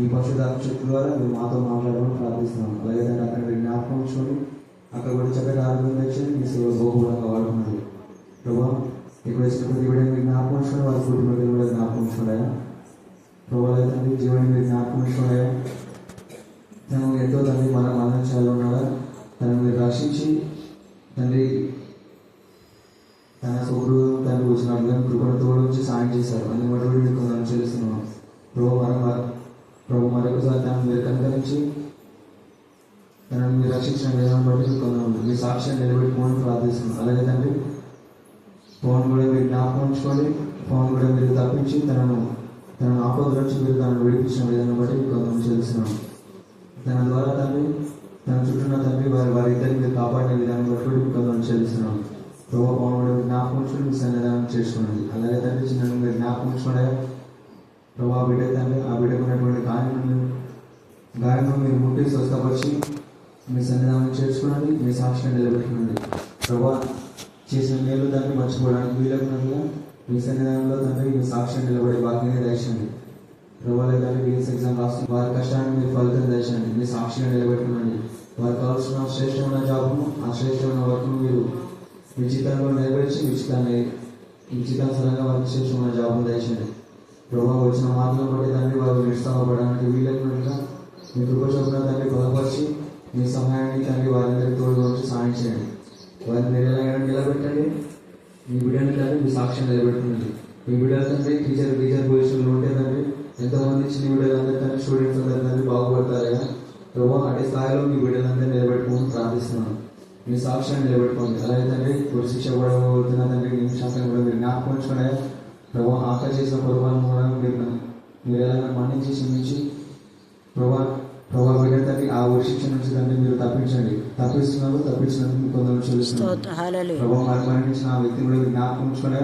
ఈ పరిశుద్ధాత్మ శక్తి ద్వారా మీరు మాతో మాట్లాడమని ప్రార్థిస్తున్నాం. అలాగే తండ్రి అక్కడ మీరు జ్ఞాపకం ఉంచుకొని అక్కడ కూడా చక్కగా ఆరోగ్యం తెచ్చి మీ సేవ బహుమూలంగా వాడుకున్నది ప్రభావ. ఇక్కడ వచ్చిన ప్రతి వీడియో మీరు జ్ఞాపకం ఉంచుకొని వారి కుటుంబం కూడా జ్ఞాపకం ఉంచుకున్నాయా ప్రభావ. తండ్రి జీవనం మీరు జ్ఞాపకం ఉంచుకున్నాయా. తను ఎంతో తండ్రి మరణించాలి ఉన్నాడా తనను మీరు రక్షించి తండ్రి తన సోదరుడు తండ్రి వచ్చినట్లుగా కృపణతో వచ్చి సాయం చేశారు. అందుకు బట్టి మీకు కొందరు చెల్లిస్తున్నాం ప్రభు మరొకసారి తనను మీరు కనుకరించి తనను మీరు రక్షించిన విధానం బట్టి కొందరు మీ సాక్ష్యాన్ని నిలబెట్టుకోమని ప్రార్థిస్తున్నాం. అలాగే తండ్రి ఫోన్ కూడా మీరు జ్ఞాపకం ఉంచుకోండి. ఫోన్ కూడా మీరు తప్పించి తనను ఆపదల నుంచి మీరు తనను విడిపించిన విధానం బట్టి కొందరు చెల్లిస్తున్నాం. తన ద్వారా తండ్రి తన చుట్టూ తండ్రి వారి ఇద్దరిని మీరు కాపాడిన విధానం బట్టి కొందరు చెల్లిస్తున్నాం. ప్రభావ ఫోన్ కూడా జ్ఞాపకం ఉంచుకొని మీ సన్నిధానం చేసుకోండి. అలాగే తండ్రి చిన్న మీరు జ్ఞాపకం ఉంచుకోండి ప్రభావ. బిడ్డ తండ్రి ఆ బిడ్డకు ఉన్నటువంటి గాయము మీరు ముట్టి స్వస్థపరిచి మీ సన్నిధానం చేసుకునండి. మీ సాక్ష్యాన్ని నిలబెట్టుకునండి ప్రభావ. చేసిన మేలు దాన్ని మర్చిపోవడానికి వీలకున్నట్లుగా మీ సన్నిధానంలో తండ్రి మీ సాక్ష్యం నిలబడే వాక్యాన్ని దయచండి ప్రభావ. లేదంటే బిఎస్ ఎగ్జామ్ రాసి వారి కష్టాన్ని మీరు ఫలితం దయచండి. మీ సాక్ష్యాన్ని నిలబెట్టుకునండి. వారికి కావాల్సిన శ్రేష్టమైన జాబును ఆ శ్రేష్టమైన వర్క్ను మీరు మీ జీతంలో నెరవేర్చి మీ జీతానుసారంగా వారికి శ్రేష్టమైన జాబును దయచండి ప్రభావ. వచ్చిన మార్గం బట్టి తండ్రి వారు నిరుత్సాహపడడానికి వీలైనట్టుగా మీ కృప చొప్పున తండ్రి బలపరిచి మీ సహాయాన్ని తండ్రి వారందరికీ తోడు వచ్చి సాయం చేయండి. వారిని మీరు ఎలా నిలబెట్టండి. మీ బిడ్డని తండ్రి మీ సాక్ష్యం నిలబెట్టుకోండి. మీ బిడ్డలు తండ్రి టీచర్ పొజిషన్లో ఉంటే తండ్రి ఎంతోమంది చిన్న బిడ్డలందరూ తండ్రి స్టూడెంట్స్ అందరూ తండ్రి బాగుపడతారు ప్రభావ. అటు స్థాయిలో మీ బిడ్డలందరూ నిలబెట్టుకోమని ప్రార్థిస్తున్నాను. మీ సాక్ష్యాన్ని నిలబెట్టుకోండి. అలాగే తండ్రి ఇప్పుడు శిక్ష పడబోతున్న తండ్రి నిమిషాలను కూడా మీరు జ్ఞాపకం ఉంచుకునే ప్రభావ. ఆకలి చేసిన పొరపాటును కూడా మీరు ఎలా మన్నించి క్షమించి ప్రభావ బిడ్డ తండ్రి ఆ శిక్ష నుంచి తండ్రి మీరు తప్పించినందుకు కొందరు చెల్లిస్తున్నారు ప్రభావ. వారు మరణించిన ఆ వ్యక్తిని కూడా మీరు జ్ఞాపకం ఉంచుకునే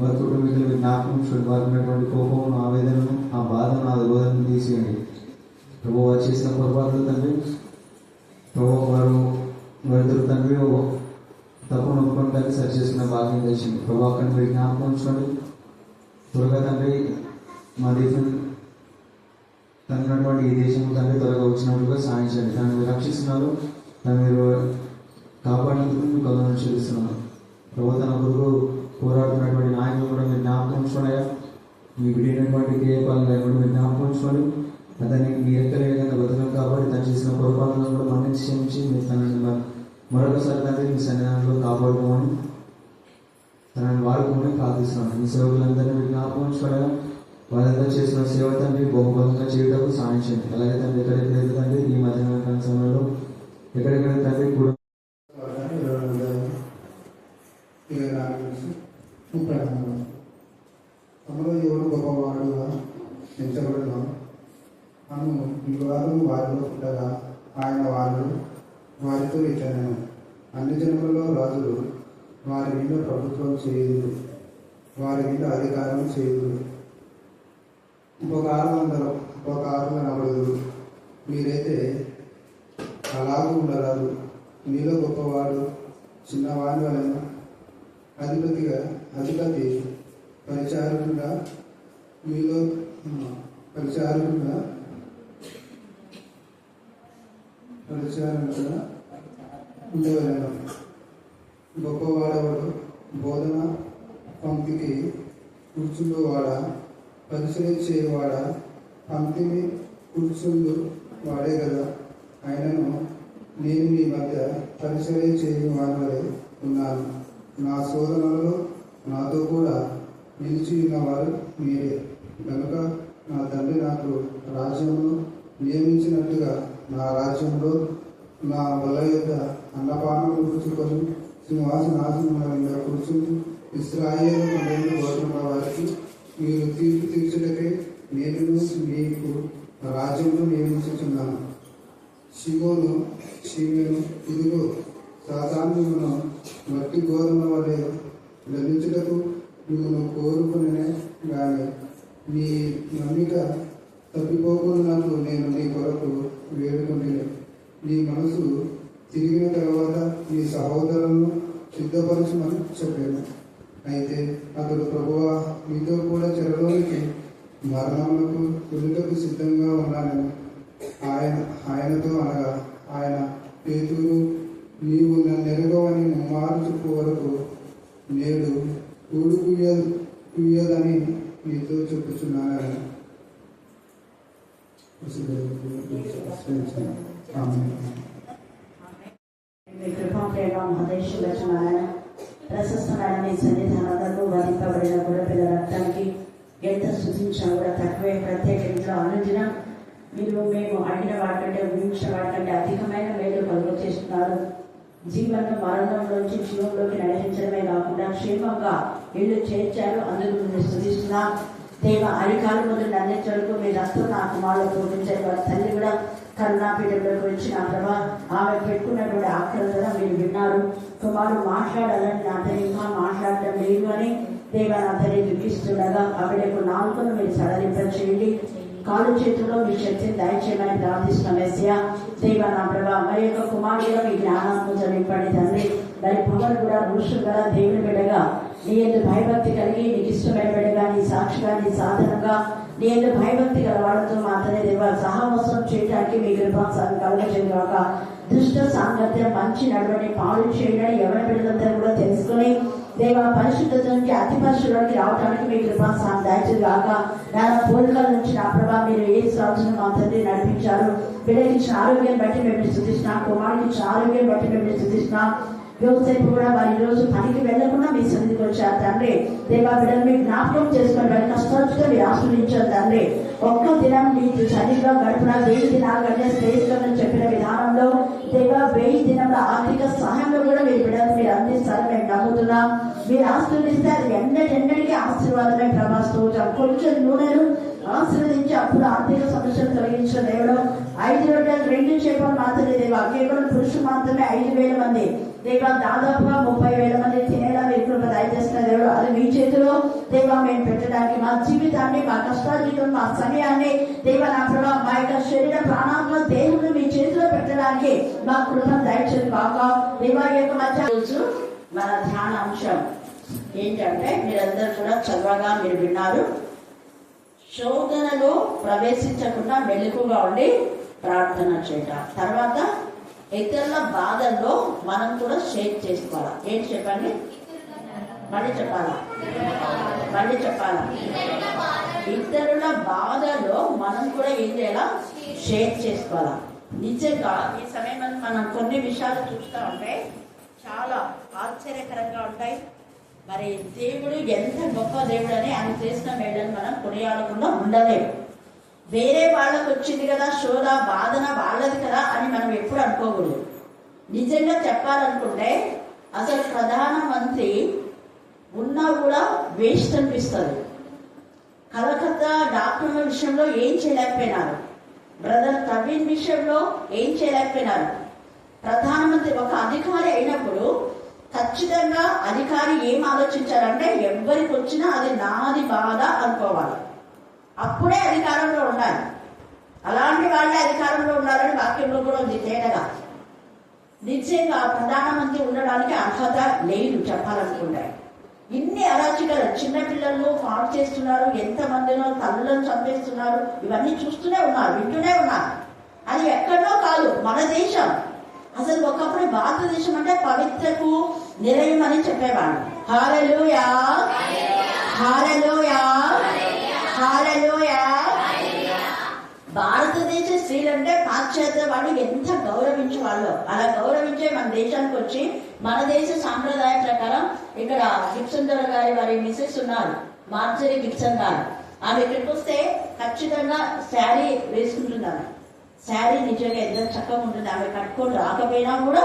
వారి కుటుంబీకులు మీరు జ్ఞాపకం ఉంచుకోండి. వారికి ఉన్నటువంటి కోపమును ఆవేదనను ఆ బాధను ఆ బోధనను తీసేయండి ప్రభావ. వారు చేసిన పొరపాట్లు తండ్రి ప్రభావ వారిద్దరు తండ్రి తప్పును ఒప్పుకొని తండ్రి సరి చేసుకున్న భాగ్యం తెచ్చింది ప్రభావ. అక్కడ మీరు జ్ఞాపకం ఉంచుకోండి త్వరగా తండ్రి. మా దేశం తనటువంటి ఈ దేశం తండ్రి త్వరగా వచ్చినట్టుగా సాయం చేయండి. తను మీరు రక్షిస్తున్నారు. తను మీరు కాపాడినందుకు మీకు కొందరు చెల్లిస్తున్నారు ప్రభావ. తన కొరకు పోరాడుతున్నటువంటి నాయకులు కూడా మీరు జ్ఞాపకం ఉంచుకున్నాయా. మీ విడినటువంటి కేపాలను లేకుండా మీరు జ్ఞాపకం ఉంచుకోండి. అతన్ని మీ ఎక్కడ విధంగా బతకం కాబట్టి తను చేసిన పొరపాట్లను కూడా మన్నించి క్షమించి మీరు తనని మరొకసారి తండ్రి మీ సన్నిధానంలో కాపాడుకోమని తనని వాడుకోమని ప్రార్థిస్తున్నాను. మీ సేవకులందరినీ మీరు జ్ఞాపకం ఉంచుకోవడం వాళ్ళందరూ చేసిన సేవ తండ్రి బహుబలంగా చేయటకు సాయం చేయండి. అలాగే తండ్రి ఎక్కడెక్కడైతే తండ్రి ఈ మధ్యాహ్న సమయంలో ఎక్కడెక్కడ తండ్రి కూడా తమలో ఎవరు గొప్పవాడుగా ఎంచబడదాం అను ఈ వారు వారిలో ఉండగా ఆయన వారితో ఇట్లనెను. అన్ని జనులలో రాజులు వారి మీద ప్రభుత్వం చేయదు, వారి మీద అధికారం చేయదు. ఉపకారం అనబడదు. మీరైతే అలాగూ ఉండరాదు. మీలో గొప్పవాడు చిన్నవాడి వలన అధిపతి పరిచారకుగా మీలో పరిచారకుగా ఉండేవాడు. గొప్పవాడవాడు బోధన పంక్తికి కూర్చుండువాడా, పరిచయం చేయవాడా, పంక్తిని కూర్చుండు వాడే కదా. ఆయనను నేను మీ మధ్య పరిచయం చేయని వారి ఉన్నాను. నా శోధనలో నాతో కూడా నిలిచి ఉన్నవారు మీరే కనుక నా తండ్రి నాకు రాజ్యమును నియమించినట్టుగా నా రాజ్యంలో నా బల యొక్క అన్నపానం కూర్చుకొని సింహాసనాసనం మీద కూర్చుని ఇశ్రాయేలు 12 గోత్రముల వారికి మీరు తీర్పు తీర్చుటకే నేను మీకు రాజ్యంలో నియమించుచున్నాను. షిమోను ఇదిగో సాధారణమును మట్టి గోధుమ వలె లభించుటకు మిమ్మల్ని కోరుకునే కానీ మీ నమ్మిక తప్పిపోకున్నట్లు నేను నీ కొరకు వేడుకుంటున్నాను. నీ మనసు తిరిగిన తర్వాత నీ సహోదరులను సిద్ధపరచమని చెప్పాను. అయితే అతడు ప్రభువా మీతో కూడా చెరలోనికి మరణములకు కుదుటకు సిద్ధంగా ఉన్నానని ఆయనతో అనగా, ఆయన పేతురు, నీవు నన్నెరగవని ముమ్మారు చెప్పు వరకు నేడు కూడు కుయ్యదని నీతో చెప్పుచున్నానని. మీ కృపా ప్రేమ మహదేశ్వరమైన ప్రశస్తమైన మీ సన్నిధానాలను వరింపబడిన కూడా పిల్లల రక్తానికి ఎంత సూచించినా కూడా తక్కువే. ప్రత్యేకంగా అనుదినం మీరు మేము అడిగిన వాటికంటే ఊహించిన వాటికంటే అధికమైన మేలు కలుగు చేస్తున్నారు. జీవనం మరణంలోంచి జీవంలోకి నడిపించడమే కాకుండా క్షేమంగా ఇల్లు చేర్చారు. అందుకు మీరు స్తుతిస్తున్నాం దేవ. అరికాల ముందు అందించడానికి మీ రక్తం నా కుమారులు పూజించారు. వారి తల్లి కూడా కరుణాపీఠంలోకి వచ్చిన ప్రభా ఆమె పెట్టుకున్నటువంటి ఆకలితో మీరు విన్నారు. కుమారుడు మాట్లాడాలని నా తల్లి ఇంకా మాట్లాడటం లేదు అని దేవ నా తల్లి దుఃఖిస్తుండగా ఆవిడకు నాలుగును మీరు సడలింపచేయండి. కాలు చేతుల్లో మీ శక్తిని దయచేయమని ప్రార్థిస్తున్న మెస్సియా దేవ నా ప్రభా మరి యొక్క కుమారుడుగా మీ జ్ఞానాత్మ నింపండి తండ్రి. దాని పవర్ కూడా ఋషులు కూడా దేవుని బిడ్డగా నీ ఎందు భయభక్తి కలిగి నీకు ఇష్టమైన బిడ్డగా నీ సాక్షిగా నీ సాధనంగా నీ ఎందు భయభక్తి గల వాళ్ళతో మాత్రమే దేవ సహవాసం చేయడానికి మీ కృపాసాన్ని కలగచేయగాక. దుష్ట సాంగత్యం మంచి నడవని పాడు చేయడానికి ఎవరి బిడ్డలందరూ కూడా తెలుసుకుని దేవ పరిశుద్ధత నుంచి అతి పరిశుద్ధుడికి రావడానికి మీ కృపాసాన్ని దయచేయగాక. నా పోలికల నుంచి నా ప్రభా మీరు ఏ సంవత్సరం మా తండ్రి నడిపించారు. బిడ్డకి ఇచ్చిన ఆరోగ్యాన్ని బట్టి మేము స్థుతిస్తున్నాం. కుమారుడికి ఇచ్చిన ఆరోగ్యాన్ని బట్టి మేము స్థుతిస్తున్నాం. వ్యవసాయం కూడా వారి రోజు పనికి వెళ్లకుండా మీ సన్నిధికి వచ్చారు తండ్రి. దేవా బిడ్డలు మీరు జ్ఞాపకం చేసుకుని వారి కష్టాలతో మీరు ఆశ్రయించారు తండ్రి. ఒక్క దినం మీకు సరిగ్గా గడిపిన 1000 దినాలు గడిచే శ్రేష్ఠమని చెప్పిన విధానంలో దేవా 1000 దినంలో ఆర్థిక సహాయంలో కూడా మీరు బిడ్డలు మీరు అందిస్తారని మేము నమ్ముతున్నాం. మీరు ఆశీర్వదిస్తే అది ఎన్నటికి ఆశీర్వాదమే ప్రభాస్తూ కొంచెం నూనెను ఆశీర్వదించి అప్పుడు ఆర్థిక సమస్యలు తొలగించిన దేవుడు 5 రొట్టెలు 2 చేపలు మాత్రమే దేవా కేవలం పురుషులు మాత్రమే 5000 మంది దేవా దాదాపుగా 30,000 మంది తినేలా మీరు కృప దయచేస్తున్న దేవుడు. అది మీ చేతిలో దేవా మేము పెట్టడానికి మా జీవితాన్ని మా కష్టార్జితం మా సమయాన్ని దేవా నా ప్రభావ మా యొక్క శరీర ప్రాణాత్మ దేవుడు మీ చేతిలో పెట్టడానికి మా కృపను దయచేది కాక. దేవా యొక్క మధ్య రోజు మన ధ్యాన అంశం ఏంటంటే మీరందరూ కూడా చదవగా మీరు విన్నారు. శోధనలో ప్రవేశించకుండా మెలకుగా ఉండి ప్రార్థన చేయటం. తర్వాత ఇతరుల బాధల్లో మనం కూడా షేర్ చేసుకోవాలా. ఏంటి చెప్పండి, మళ్ళీ చెప్పాలా? ఇతరుల బాధలో మనం కూడా ఏం చేయాలా? షేర్ చేసుకోవాలా. నిజంగా ఈ సమయం మనం కొన్ని విషయాలు చూస్తూ ఉంటే చాలా ఆశ్చర్యకరంగా ఉంటాయి. మరి దేవుడు ఎంత గొప్ప దేవుడు అని ఆయన చేసిన మేడని మనం కొనియాడకుండా ఉండలేము. వేరే వాళ్ళకు వచ్చింది కదా శోధ బాధన వాళ్ళది కదా అని మనం ఎప్పుడు అనుకోకూడదు. నిజంగా చెప్పాలనుకుంటే అసలు ప్రధానమంత్రి ఉన్నా కూడా వేస్ట్ అనిపిస్తుంది. కలకత్తా డాక్టర్ల విషయంలో ఏం చేయలేకపోయినారు. బ్రదర్ ప్రవీణ్ విషయంలో ఏం చేయలేకపోయినారు. ప్రధానమంత్రి ఒక అధికారి అయినప్పుడు ఖచ్చితంగా అధికారి ఏం ఆలోచించారంటే ఎవరికి వచ్చినా అది నాది బాధ అనుకోవాలి. అప్పుడే అధికారంలో ఉండాలి. అలాంటి వాళ్ళే అధికారంలో ఉండాలని వాక్యంలో కూడా ఉంది తేటగా. నిజంగా ప్రధానమంత్రి ఉండడానికి అర్హత లేదు చెప్పాలనుకుంటే. ఇన్ని అరాచకాలు, చిన్నపిల్లలను పాడు చేస్తున్నారు, ఎంతమందినో తల్లులను చంపేస్తున్నారు. ఇవన్నీ చూస్తూనే ఉన్నారు, వింటూనే ఉన్నారు. అది ఎక్కడో కాదు, మన దేశం. అసలు ఒకప్పుడు భారతదేశం అంటే పవిత్రకు నిలయం అని చెప్పేవాళ్ళు. హల్లెలూయా, హల్లెలూయా, హల్లెలూయా. భారతదేశ స్త్రీలంటే పాశ్చాత్య వాళ్ళు ఎంత గౌరవించే వాళ్ళు. అలా గౌరవించే మన దేశానికి వచ్చి మన దేశ సాంప్రదాయం ప్రకారం ఇక్కడ గిబ్సన్ గారి వారి మిసెస్ ఉన్నారు, మార్జరీ గిబ్సన్ గారు. ఆమె ఇక్కడికి వస్తే ఖచ్చితంగా శారీ వేసుకుంటున్నారు. శారీ నిజంగా ఎంత చక్కగా ఉంటుంది. ఆమె కట్టుకొని రాకపోయినా కూడా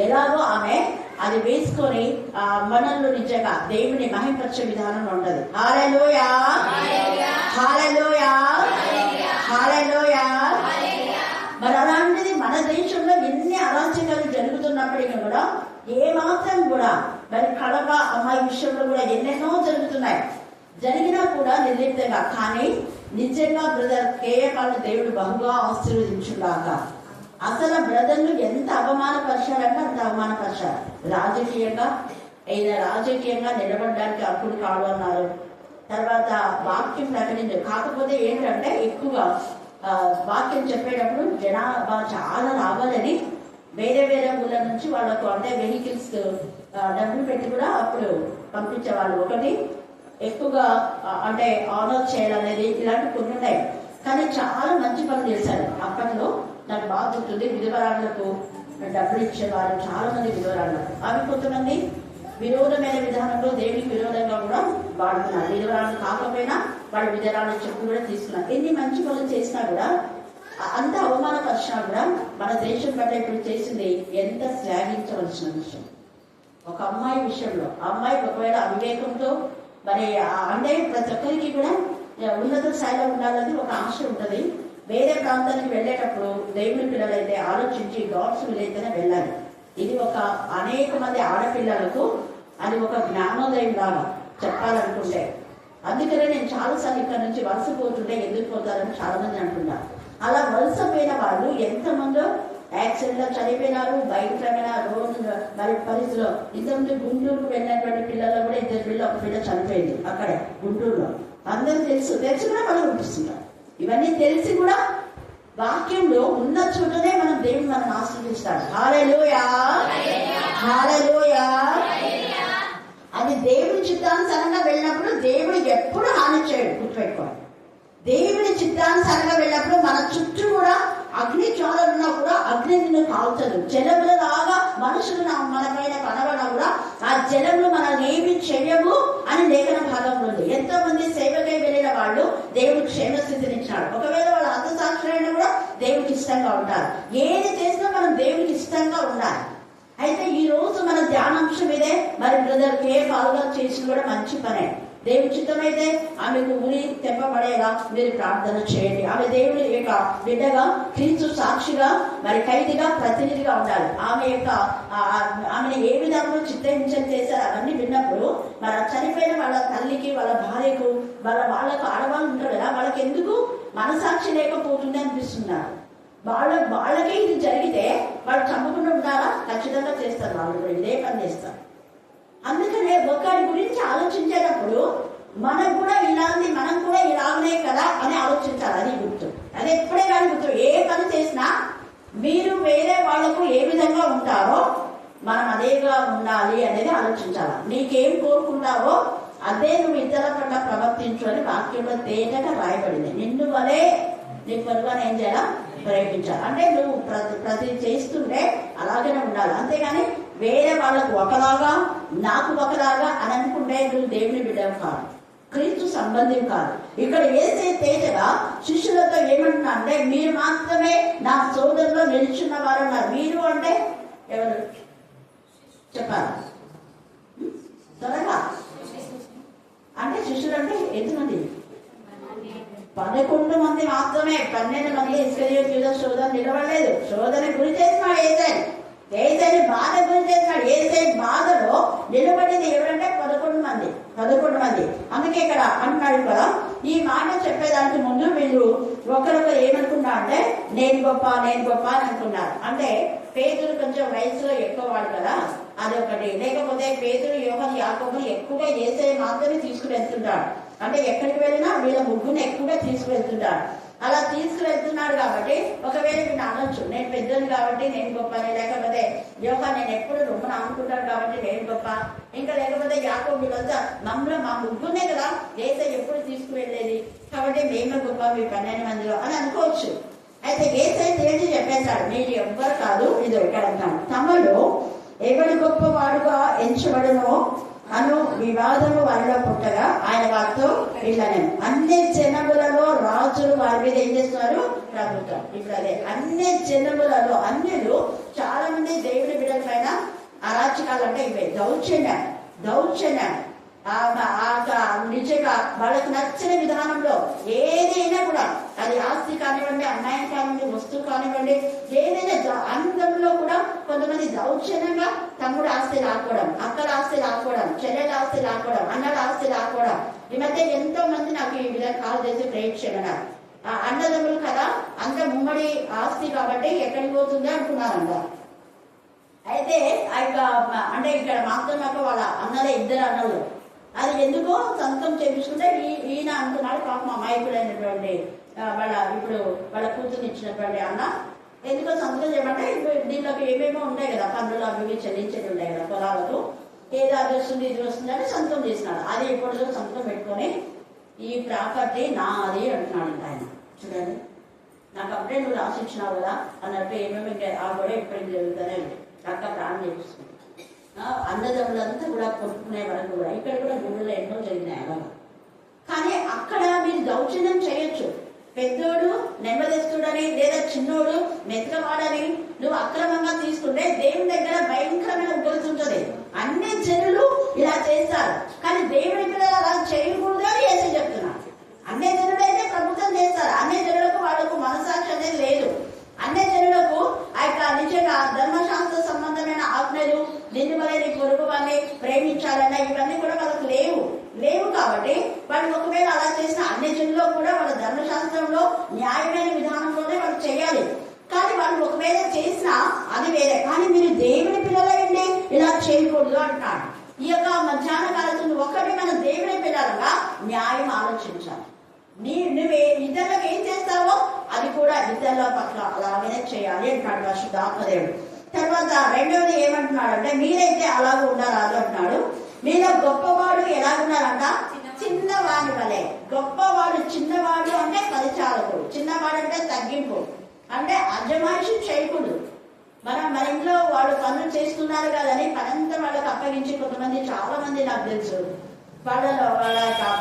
ఎలాగో ఆమె అది వేసుకొని మనల్లో నిజంగా దేవుని మహింపరిచే విధానంలో ఉంటది. హల్లెలూయా, హల్లెలూయా, హల్లెలూయా. మరి అలాంటిది మన దేశంలో ఎన్ని అరాచకాలు జరుగుతున్నప్పటికీ కూడా ఏమాత్రం కూడా మరి కడప అమ్మాయి విషయంలో కూడా ఎన్నెన్నో జరుగుతున్నాయి. జరిగినా కూడా నిర్లిప్తంగా. కానీ నిజంగా బ్రదర్ కేఏపాలను దేవుడు బహుగా ఆశీర్వదించుగాక. అసలు బ్రదర్లు ఎంత అవమానపరిచారంటే అంత అవమానపరిచారు. రాజకీయంగా నిలబడడానికి అప్పుడు కాదు అన్నారు. తర్వాత వాక్యం ప్రకటించారు. కాకపోతే ఏంటంటే ఎక్కువగా వాక్యం చెప్పేటప్పుడు జనాభా చాలా రావాలని వేరే వేరే ఊళ్ళ నుంచి వాళ్ళకు అంటే వెహికల్స్ డబ్బులు పెట్టి కూడా అప్పుడు పంపించేవాళ్ళు. ఒకటి ఎక్కువగా అంటే ఆనర్ చేయాలనేది ఇలాంటి కొన్ని ఉన్నాయి. కానీ చాలా మంచి పనులు చేశారు అప్పట్లో. నాకు బాగా గుర్తుంది, విధవరాళ్లకు డబ్బులు ఇచ్చేవారు చాలా మంది విధవరాళ్లకు. అవి కొంతమంది విరోధమైన విధానంలో దేవునికి విరోధంగా కూడా వాడుతున్నారు. విధవరాలు కాకపోయినా వాళ్ళు విధవరాలు చెప్పు కూడా తీసుకున్నారు. ఎన్ని మంచి పనులు చేసినా కూడా అంత అవమానపరిచినా కూడా మన దేశం పట్ల ఇప్పుడు చేసింది ఎంత శ్లాఘించవలసిన విషయం. ఒక అమ్మాయి విషయంలో అమ్మాయికి ఒకవేళ అవివేకంతో మరి అంటే ప్రతి ఒక్కరికి కూడా ఉన్నత స్థాయిలో ఉండాలని ఒక ఆశ ఉంటుంది. వేరే ప్రాంతానికి వెళ్ళేటప్పుడు దేవుని పిల్లలైతే ఆలోచించి గాడ్స్ విలేజ్నే వెళ్ళాలి. ఇది ఒక అనేక మంది ఆడపిల్లలకు అది ఒక జ్ఞానోదయం లాగా చెప్పాలనుకుంటే. అందుకనే నేను చాలాసార్లు ఇక్కడ నుంచి వలస పోతుంటే ఎందుకు పోతారని చాలా మంది అంటున్నారు. అలా వలస పోయిన వాళ్ళు ఎంతమందో యాక్సిడెంట్ లో చనిపోయినారు, బయట రోడ్డు మరి పరిస్థితిలో. ఇంతకుముందు గుంటూరుకు వెళ్ళినటువంటి పిల్లల్లో కూడా 2 పిల్లలు, ఒక పిల్ల చనిపోయింది అక్కడే గుంటూరులో. అందరూ తెలిసి కూడా మనం పంపిస్తున్నారు. ఇవన్నీ తెలిసి కూడా వాక్యంలో ఉన్న చోటనే మనం దేవుని మనం ఆశ్రయిస్తాడు. హల్లెలూయా, హల్లెలూయా. అది దేవుని చిత్తానుసారంగా వెళ్ళినప్పుడు దేవుడు ఎప్పుడు హాని చేయడు, గుర్తుపెట్టుకోవాలి. దేవుని చిత్తానుసారంగా వెళ్ళినప్పుడు మన చుట్టూ కూడా అగ్ని జ్వాలలున్నా కూడా అగ్ని నిన్ను కాల్చదు. జలముల లాగా మనుషులు మన పైన కనబడా కూడా ఆ జలములు మనల్ని ఏమి చేయవు అని లేఖన భాగంలో ఉంది. ఎంతో మంది సేవకై వెళ్ళిన వాళ్ళు దేవుడికి క్షేమస్థితినిచ్చాడు. ఒకవేళ వాళ్ళు హతసాక్షులైనా కూడా దేవుడికి ఇష్టంగా ఉంటారు. ఏది చేసినా మనం దేవుడికి ఇష్టంగా ఉండాలి. అయితే ఈ రోజు మన ధ్యానాంశం ఇదే. మరి బ్రదర్ కే పాల్గా చేసిన కూడా మంచి పనే. దేవుడి చిత్తమైతే ఆమెకు ఉరి తెప్పబడేలా మీరు ప్రార్థన చేయండి. ఆమె దేవుడి యొక్క బిడ్డగా, క్రీస్తు సాక్షిగా, మరి ఖైదీగా, ప్రతినిధిగా ఉండాలి. ఆమెను ఏ విధంగా చిత్రహింసలు చేశారు అవన్నీ విన్నప్పుడు మరి చనిపోయిన వాళ్ళ తల్లికి, వాళ్ళ భార్యకు, వాళ్ళకు ఆడవాళ్ళు ఉంటారు కదా, వాళ్ళకి ఎందుకు మనసాక్షి లేకపోతుంది అనిపిస్తున్నారు. వాళ్ళకి ఇది జరిగితే వాళ్ళు చంపకుండా ఉండాలా? ఖచ్చితంగా చేస్తారు. వాళ్ళు కూడా ఇదే పని చేస్తారు. అందుకనే ఒకరి గురించి ఆలోచించేటప్పుడు మనం కూడా ఇలాగనే కదా అని ఆలోచించాలి. అది గుర్తు. అది ఎప్పుడే కానీ గుర్తు. ఏ పని చేసినా మీరు వేరే వాళ్లకు ఏ విధంగా ఉంటారో మనం అదేగా ఉండాలి అనేది ఆలోచించాలి. నీకేం కోరుకుంటావో అదే నువ్వు ఇతరుల పట్ల ప్రవర్తించు అని వాక్యంలో తేటగా రాయబడింది. నిన్ను వలే నీ పొరుగును ఏం చేయాలా? ప్రేమించాలి. అంటే నువ్వు ప్రతి చేస్తుంటే అలాగనే ఉండాలి. అంతేగాని వేరే వాళ్ళకు ఒకలాగా నాకు ఒకలాగా అని అనుకుంటే నువ్వు దేవుని బిడ్డవు కాదు, క్రీస్తు సంబంధం కాదు. ఇక్కడ ఏదైతే తేజగా శిష్యులతో ఏమంటున్నా అంటే మీరు మాత్రమే నా సోదరులో నిల్చున్న వారు అన్నారు. మీరు అంటే ఎవరు చెప్పాలి త్వరగా? అంటే శిష్యులు అంటే ఎంతమంది? 11 మంది మాత్రమే. 12 మంది ఇస్కరియోతు యూదా శోధన నిలబడలేదు. శోధన గురి చేసినాడు ఏసైని బాధ గురి చేసినాడు. ఏసైని బాధలో నిలబడింది ఎవరంటే 11 మంది. అందుకే ఇక్కడ అంటున్నాడు కదా, ఈ మాట చెప్పేదానికి ముందు వీళ్ళు ఒకరొకరు ఏమనుకున్నా అంటే నేను గొప్ప అని అనుకున్నారు. అంటే పేతురు కొంచెం వయసులో ఎక్కువ వాడు కదా, అదొకటి. లేకపోతే పేతురు, యోహాను, యాకోబు ఎక్కువగా ఏసై మాత్రమే తీసుకుని వెళ్తుంటాడు. అంటే ఎక్కడికి వెళ్ళినా వీళ్ళ ముగ్గురిని ఎక్కువగా తీసుకువెళ్తుంటాడు. అలా తీసుకువెళ్తున్నాడు కాబట్టి ఒకవేళ వీళ్ళు అనొచ్చు నేను పెద్దోని కాబట్టి నేను గొప్పని, లేకపోతే యోహాను నేను ఎప్పుడు రొమ్మను అనుకుంటాడు కాబట్టి నేను గొప్ప, ఇంకా లేకపోతే యాకోబు వీళ్ళంతా మమ్మల్ని మా ముగ్గురునే కదా ఏసై ఎప్పుడు తీసుకువెళ్ళేది కాబట్టి మేమే గొప్ప మీ 12 మందిలో అని అనుకోవచ్చు. అయితే ఏసై తేల్చి చెప్పేశాడు మీరు ఎవ్వరు కాదు. ఇది ఇక్కడ అంటాను, తమలో ఎవరు గొప్పవాడుగా ఎంచబడునో అను వివాదము వారిలో పుట్టగా ఆయన వారితో ఇట్లనే అన్ని జనములలో రాజులు వారి మీద ఏం చేస్తున్నారు? ప్రభుత్వం. ఇప్పుడు అదే అన్ని జనములలో అన్యులు చాలా మంది దేవుడి బిడ్డల పైన అరాచకాలు అంటే ఇవే దౌర్జన్యం నిజంగా వాళ్ళకు నచ్చిన విధానంలో ఏదైనా కూడా, అది ఆస్తి కానివ్వండి, అన్యాయం కానివ్వండి, వస్తువు కానివ్వండి, ఏదైనా అందరిలో కూడా కొంతమంది దౌర్జన్యంగా తమ్ముడు ఆస్తి లాక్కోవడం, అక్కల ఆస్తి లాక్కోవడం, చెల్లెల ఆస్తి లాక్కోవడం, అన్నల ఆస్తి లాక్కోవడం. ఈ మధ్య ఎంతో మంది నాకు ఈ విధంగా కాల్ చేసి ప్రేట్ చేయమన్నారు. అన్నదమ్ములు కదా అంత ముమ్మడి ఆస్తి కాబట్టి ఎక్కడికి పోతుందో అనుకున్నారంట. అయితే అంటే ఇక్కడ మాత్రం వాళ్ళ అన్నలే 2 అన్నలు. అది ఎందుకో సంతకం చేయించుకుంటే ఈయన అంటున్నాడు పాపం అమాయకుడైనటువంటి ఇప్పుడు వాళ్ళ కూతురు ఇచ్చినటువంటి అన్న ఎందుకో సంతకం చేయమంటే దీనిలోకి ఏమేమో ఉన్నాయి కదా, పన్నులు అవి చెల్లించేది ఉన్నాయి కదా, పొలాలకు ఏది అది వస్తుంది ఇది వస్తుంది అని సంతకం చేసినాడు. అది ఎప్పుడో సంతకం పెట్టుకొని ఈ ప్రాపర్టీ నాది అంటున్నాడు ఆయన. చూడండి, నాకు అప్పుడే నువ్వు రాసి ఇచ్చినావు కదా అన్నట్టు ఏమేమి ఇంకా ఆ కూడా ఎప్పటికి జరుగుతానే అక్క ప్రాణం చేపిస్తుంది. అన్నదమ్ములంతా కూడా కొట్టుకునే వరకు కూడా ఇక్కడ కూడా గుడిలో ఎన్నో జరిగినాయి అలా. కానీ అక్కడ మీరు దౌర్జన్యం చేయొచ్చు. పెద్దోడు నెమ్మదిస్తుడని లేదా చిన్నోడు మెతకవాడని నువ్వు అక్రమంగా తీసుకుంటే దేవుని దగ్గర భయంకరమైన ఉగ్రతుంటది. అన్ని జనులు ఇలా చేస్తారు, కానీ దేవుని పిల్లలు అలా చేయకూడదు అని యేసు చెప్తున్నాడు. అన్ని జనులు అయితే ప్రభుత్వం చేస్తారు, అన్ని జనులకు వాళ్ళకు మనసాక్షి అనేది లేదు. అన్ని జనులకు ఆ యొక్క నిజంగా ధర్మశాస్త్ర సంబంధమైన ఆజ్ఞలు, నిన్ను నీ పొరుగు వారిని ప్రేమించాలన్న ఇవన్నీ కూడా వాళ్ళకు లేవు కాబట్టి వాళ్ళు ఒకవేళ అలా చేసిన అన్ని జనుల్లో కూడా వాళ్ళ ధర్మశాస్త్రంలో న్యాయమైన విధానంలోనే వాళ్ళు చేయాలి. కానీ వాళ్ళు ఒకవేళ చేసినా అది వేరే. కానీ మీరు దేవుని పిల్లలండి ఇలా చేయకూడదు అంటున్నాడు. ఈ యొక్క మధ్యాహ్న కాలతో ఒకటి మన దేవుని పిల్లలుగా న్యాయం ఆలోచించాలి. నువ్వే ఇతరులకు ఏం చేస్తావో అది కూడా ఇతరుల పట్ల అలాగనే చేయాలి అంటాడు పరిశుద్ధాత్మదేవుడు. తర్వాత రెండవది ఏమంటున్నాడు అంటే మీరైతే అలాగ ఉండరాదు అంటున్నాడు. మీలో గొప్పవాడు ఎలాగున్నారంట, చిన్నవాడి వలె. గొప్పవాడు చిన్నవాడు అంటే పరిచారకుడు, చిన్నవాడు అంటే తగ్గింపు, అంటే అజమాయిషి చేయకూడదు. మన ఇంట్లో వాళ్ళు పనులు చేస్తున్నారు కదని పనంతా వాళ్ళకి అప్పగించి కొంతమంది చాలా మంది నాకు తెలుసు వాళ్ళ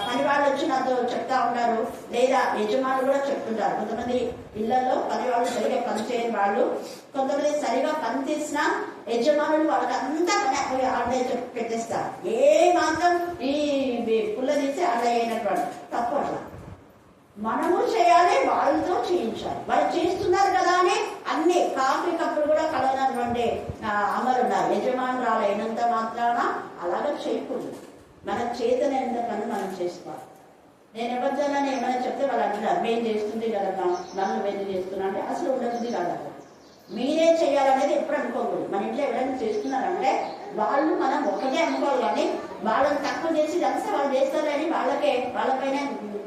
పని వాళ్ళు వచ్చి నాతో చెప్తా ఉంటారు, లేదా యజమానులు కూడా చెప్తుంటారు. కొంతమంది ఇళ్లలో పని వాళ్ళు సరిగా పని చేయని వాళ్ళు, కొంతమంది సరిగా పని చేసినా యజమానులు వాళ్ళకి అంతా పని ఆడే పెట్టేస్తారు. ఏ మాత్రం ఈ పుల్ల తీసి ఆడే అయినటువంటి తప్పు. అట్లా మనము చేయాలి, వాళ్ళతో చేయించాలి. వాళ్ళు చేస్తున్నారు కదా అని అన్ని కాఫీ కప్పులు కూడా కలవనటువంటి అమరున్నారు. యజమానురాలు అయినంత మాత్రాన అలాగే చేయకూడదు. మన చేతనైనంత పని మనం చేసుకోవాలి. నేను ఎవరిజనాన్ని ఏమైనా చెప్తే వాళ్ళు అంటున్నారు మేము చేస్తుంది కదా నన్ను వేరు చేస్తున్నా అంటే అసలు ఉండదు కాదు. మీరే చేయాలనేది ఎప్పుడు అనుకోకూడదు. మన ఇంట్లో ఎవరైనా చేస్తున్నారంటే వాళ్ళు మనం ఒకటే అనుకోవాలి, కానీ వాళ్ళని తక్కువ చేసి ఇదంతా వాళ్ళు చేస్తారని వాళ్ళపైన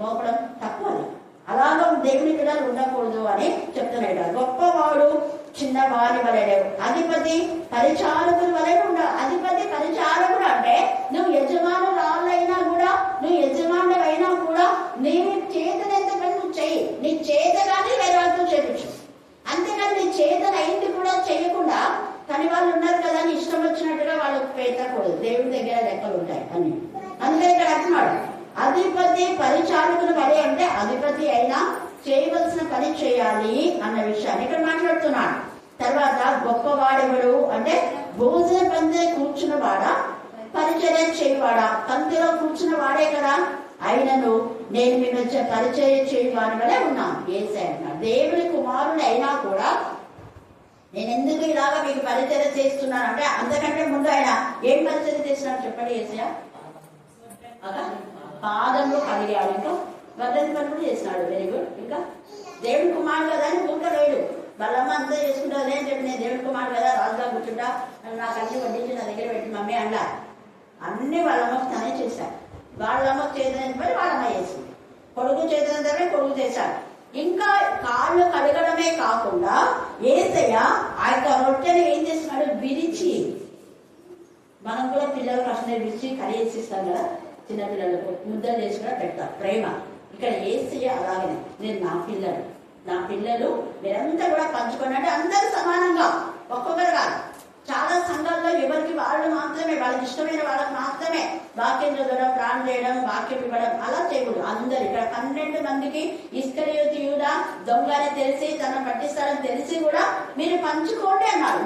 మోపడం తక్కువ. అది అలాగా దేవుని పిల్లలు ఉండకూడదు అని చెప్తున్నాడు. గొప్పవాడు చిన్నవాడి వలె, అధిపతి పరిచారకుల వలె ఉండాలి. అధిపతి పరిచారకుడు అంటే నువ్వు యజమానురాలైనా కూడా, నువ్వు యజమానులైనా కూడా నీ చేతనైతే నువ్వు చెయ్యి. నీ చేత కానీ వేరే వాళ్ళతో చేయించు. అంతేకాని నీ చేతన అయింది కూడా చేయకుండా కానీ వాళ్ళు ఉన్నారు కదా అని ఇష్టం వచ్చినట్టుగా వాళ్ళకు పెట్టకూడదు. దేవుడి దగ్గర లెక్కలు ఉంటాయి అని. అందుకని ఇక్కడ అంటున్నాడు అధిపతి పరిచారకుల వలె అంటే అధిపతి అయినా చేయవలసిన పని చేయాలి అన్న విషయాన్ని ఇక్కడ మాట్లాడుతున్నాడు. తర్వాత గొప్పవాడెవడు అంటే భోజన పందిలో కూర్చున్నవాడా, పరిచర్య చేయవాడా? పందిలో కూర్చున్న వాడే కదా. అయినను నేను మీ మధ్య పరిచర్య చేయవాడి వలె ఉన్నాను. యేసయ్య అన్నాడు. దేవుని కుమారుడు అయినా కూడా నేను ఎందుకు ఇలాగా మీకు పరిచర్య చేస్తున్నానంటే అంతకంటే ముందు ఆయన ఏం పరిచర్య చేస్తున్నాడు చెప్పండి. యేసయ్య పాదంలో కడిగాడు, ఇంకా వర్ధంతి పని కూడా చేసినాడు. Very good. ఇంకా దేవుడి కుమారుడు కదా అని ఊరిక లేడు. వాళ్ళమ్మ అంతా చేసుకుంటారు అని చెప్పి నేను దేవుడి కుమారుడు కదా రాజుగా కూర్చుంటా, నాకు అన్ని వడ్డించి నా దగ్గర పెట్టి మమ్మీ అండా అన్ని వాళ్ళమ్మకి తనే చేశాడు. వాళ్ళమ్మ చేతనైన పని వాళ్ళమ్మ చేసింది, కొడుకు చేతనంతమే కొడుకు చేశాడు. ఇంకా కాళ్ళు కడగడమే కాకుండా యేసయ్య ఆ యొక్క రొట్టెని ఏం చేస్తున్నాడు, విరిచి. మనం కూడా పిల్లలు కష్టం విరిచి కడిగేసిస్తాం కదా, చిన్నపిల్లలకు ముద్దలు చేసి కూడా పెడతారు ప్రేమ. ఇక్కడ యేసయ్య అలాగనే నేను నా పిల్లలు మీరంతా కూడా పంచుకోండి అంటే అందరూ సమానంగా, ఒక్కొక్కరు కాదు. చాలా సంఘాల్లో ఎవరికి వాళ్ళు మాత్రమే, వాళ్ళకి ఇష్టమైన వాళ్ళకి మాత్రమే వాక్యం చదవడం, ప్రాణం చేయడం, వాక్యం ఇవ్వడం అలా చేయకూడదు. అందరు ఇక్కడ 12 మందికి ఇస్కరియోతు యూదా దొంగని తెలిసి తనను పట్టిస్తారని తెలిసి కూడా మీరు పంచుకోండి అన్నారు.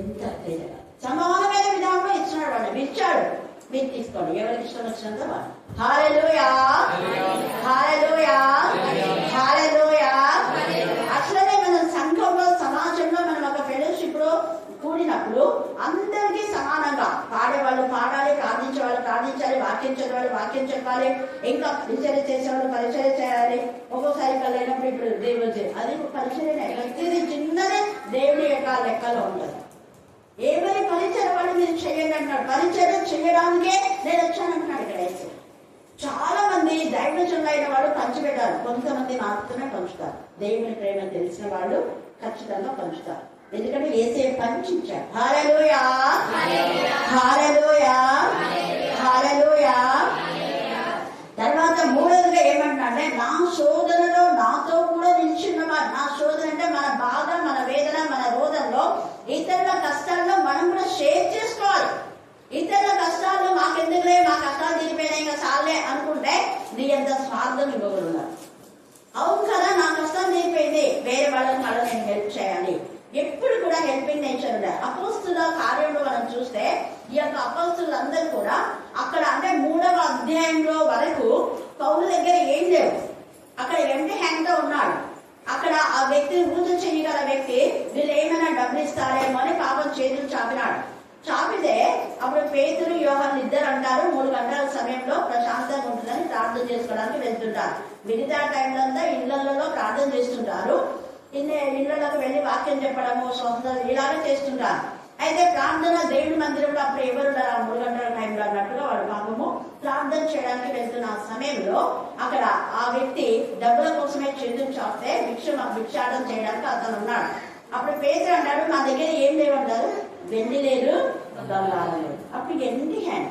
ఎంత తేజగా సమానమైన విధానంలో ఇచ్చినాడు. వాళ్ళు ఇచ్చాడు, మీరు తీసుకోండి ఎవరికి ఇష్టం వచ్చినంత వాళ్ళు. హల్లెలూయా, హల్లెలూయా, హల్లెలూయా. అట్లనే మన సంఘంలో సమాజంలో మనం ఒక ఫెలోషిప్ లో కూడినప్పుడు అందరికీ సమానంగా పాడేవాళ్ళు పాడాలి, ప్రార్థించే వాళ్ళు ప్రార్థించాలి, వాక్యం చదవాలి, వాక్యం చెప్పాలి, ఇంకా పరిచర్య చేసేవాళ్ళు పరిచర్య చేయాలి. ఒక్కోసారి కలిగినప్పుడు ఇప్పుడు దేవుడు అది పరిచర్య చిన్నదే దేవుడి యొక్క లెక్కలో ఉంటుంది. ఎవరి పరిచయం వాళ్ళు మీరు చేయండి అంటున్నాడు. పరిచర్య చేయడానికే నేను వచ్చాను అంటున్నాడు ఇక్కడ యేసు. చాలా మంది దైవజనులు అయిన వాళ్ళు పంచిపెట్టారు, కొంతమంది మాత్రమే పంచుతారు. దేవుని ప్రేమ తెలిసిన వాళ్ళు ఖచ్చితంగా పంచుతారు, ఎందుకంటే యేసే పంచించారు. హల్లెలూయా, హల్లెలూయా, హల్లెలూయా. తర్వాత మూడోదిగా ఏమంటున్నాడంటే, నా శోధనలో నాతో కూడా నిలిచిన్నవారు. నా శోధన అంటే మన బాధ, మన వేదన, మన రోధంలో, ఇతరుల కష్టాల్లో మనం కూడా షేర్ చేసుకోవాలి. ఇతరుల కష్టాలు మాకెందుకులే, మా కష్టాలు తీరిపోయినాయి ఇంకా చాలే అనుకుంటే నీ ఎంత స్వార్థం ఇంకొకరు ఉన్నారు. అవును కదా, నా కష్టం తీరిపోయింది, వేరే వాళ్ళని నేను హెల్ప్ చేయాలి. ఎప్పుడు కూడా హెల్పింగ్ నేచర్ ఉండాలి. అపోస్తుల కార్యంలో మనం చూస్తే ఈ యొక్క అపోస్తులందరూ కూడా అక్కడ అంటే 3వ అధ్యాయంలో వరకు పౌలు దగ్గర ఏం లేవు, అక్కడ ఎంటీ హ్యాండ్ తో ఉన్నాడు. అక్కడ ఆ వ్యక్తి వృద్ధి చేయగల వ్యక్తి వీళ్ళు ఏమైనా డబ్బులు ఇస్తారేమో అని పాపం చేతులు చాపినాడు. చాపితే అప్పుడు పేతురు యోహాను ఇద్దరు అంటారు 3 గంటల సమయంలో ప్రశాంతంగా ఉంటుందని ప్రార్థన చేసుకోవడానికి వెళ్తుంటారు. మిగతా టైంలో అంతా ఇళ్లలో ప్రార్థన చేస్తుంటారు. ఇళ్లలోకి వెళ్ళి వాక్యం చెప్పడము, స్వస్థత ఇలాగే చేస్తుంటారు. అయితే ప్రార్థన దేవుడి మందిరంలో అప్పుడు ఎవరు 3 గంటల టైంలో అన్నట్టుగా వాడు పాపము ప్రార్థన చేయడానికి వెళ్తున్న సమయంలో అక్కడ ఆ వ్యక్తి డబ్బుల కోసమే చేతులు చాపితే భిక్షాటం చేయడానికి అతను ఉన్నాడు. అప్పుడు పేతురు అన్నాడు, మా దగ్గర ఏం లేవంటారు, వెండి లేదు, బంగారం లేదు. అప్పుడు ఎంటీ హ్యాండ్.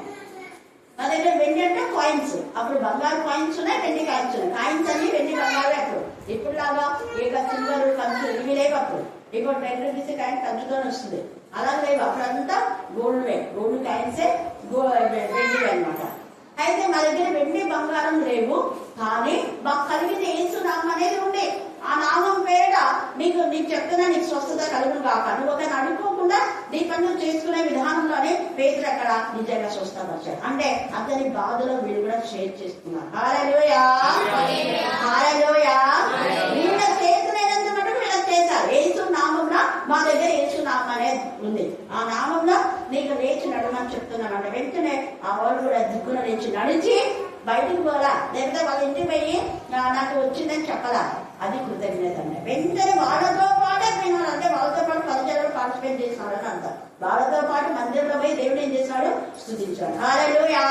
మా దగ్గర వెండి అంటే కాయిన్స్, అప్పుడు బంగారు కాయిన్స్ ఉన్నాయి, వెండి కాయిన్స్ ఉన్నాయి. కాయిన్స్ అని వెండి బంగారు అప్పుడు. ఇప్పుడు లాగా ఇక సిల్వర్ కంచు ఇవి లేవు అప్పుడు. ఇప్పుడు 10 రూపీస్ కాయిన్ కంచుతో వస్తుంది, అలా లేవు. అప్పుడంతా గోల్డ్ కాయిన్సే వెండి అనమాట. అయితే మా దగ్గర వెండి బంగారం లేవు, కానీ మాకు కలిగిన యేసు నామం అనేది ఉంది. ఆ నామం పేడ నీకు చెప్తున్నా, నీకు స్వస్థత కలుగును కాక. నువ్వు ఒకరిని అనుకోకుండా నీ పనులు చేసుకునే విధానంలోనే పేతురు అక్కడ నిజంగా స్వస్థపరిచాడు. అంటే అతని బాధలో వీళ్ళు కూడా షేర్ చేసుకున్నారు. హల్లెలూయా, హల్లెలూయా. వీళ్ళ చేతులైనంత మటుకు వీళ్ళకి చేశారు. యేసు నామంలో మా దగ్గర యేసు నామం అనేది ఉంది, ఆ నామంలో నీకు లేచి నడమని చెప్తున్నాను అంటే వెంటనే ఆ వాళ్ళు కూడా దిక్కున లేచి నడిచి బయటకు పోలా, లేకపోతే వాళ్ళ ఇంటికి పోయి నాకు వచ్చిందని చెప్పలా. అది కృతజ్ఞత అంటే. వెంటనే వాళ్ళతో పాటే పోయినాడు, అంటే వాళ్ళతో పాటు పరిచయంలో పార్టిసిపేట్ చేసినాడు అని అంత. వాళ్ళతో పాటు మందిరంలో పోయి దేవుడు ఏం చేశాడు, స్తుతించాడు. హల్లెలూయా,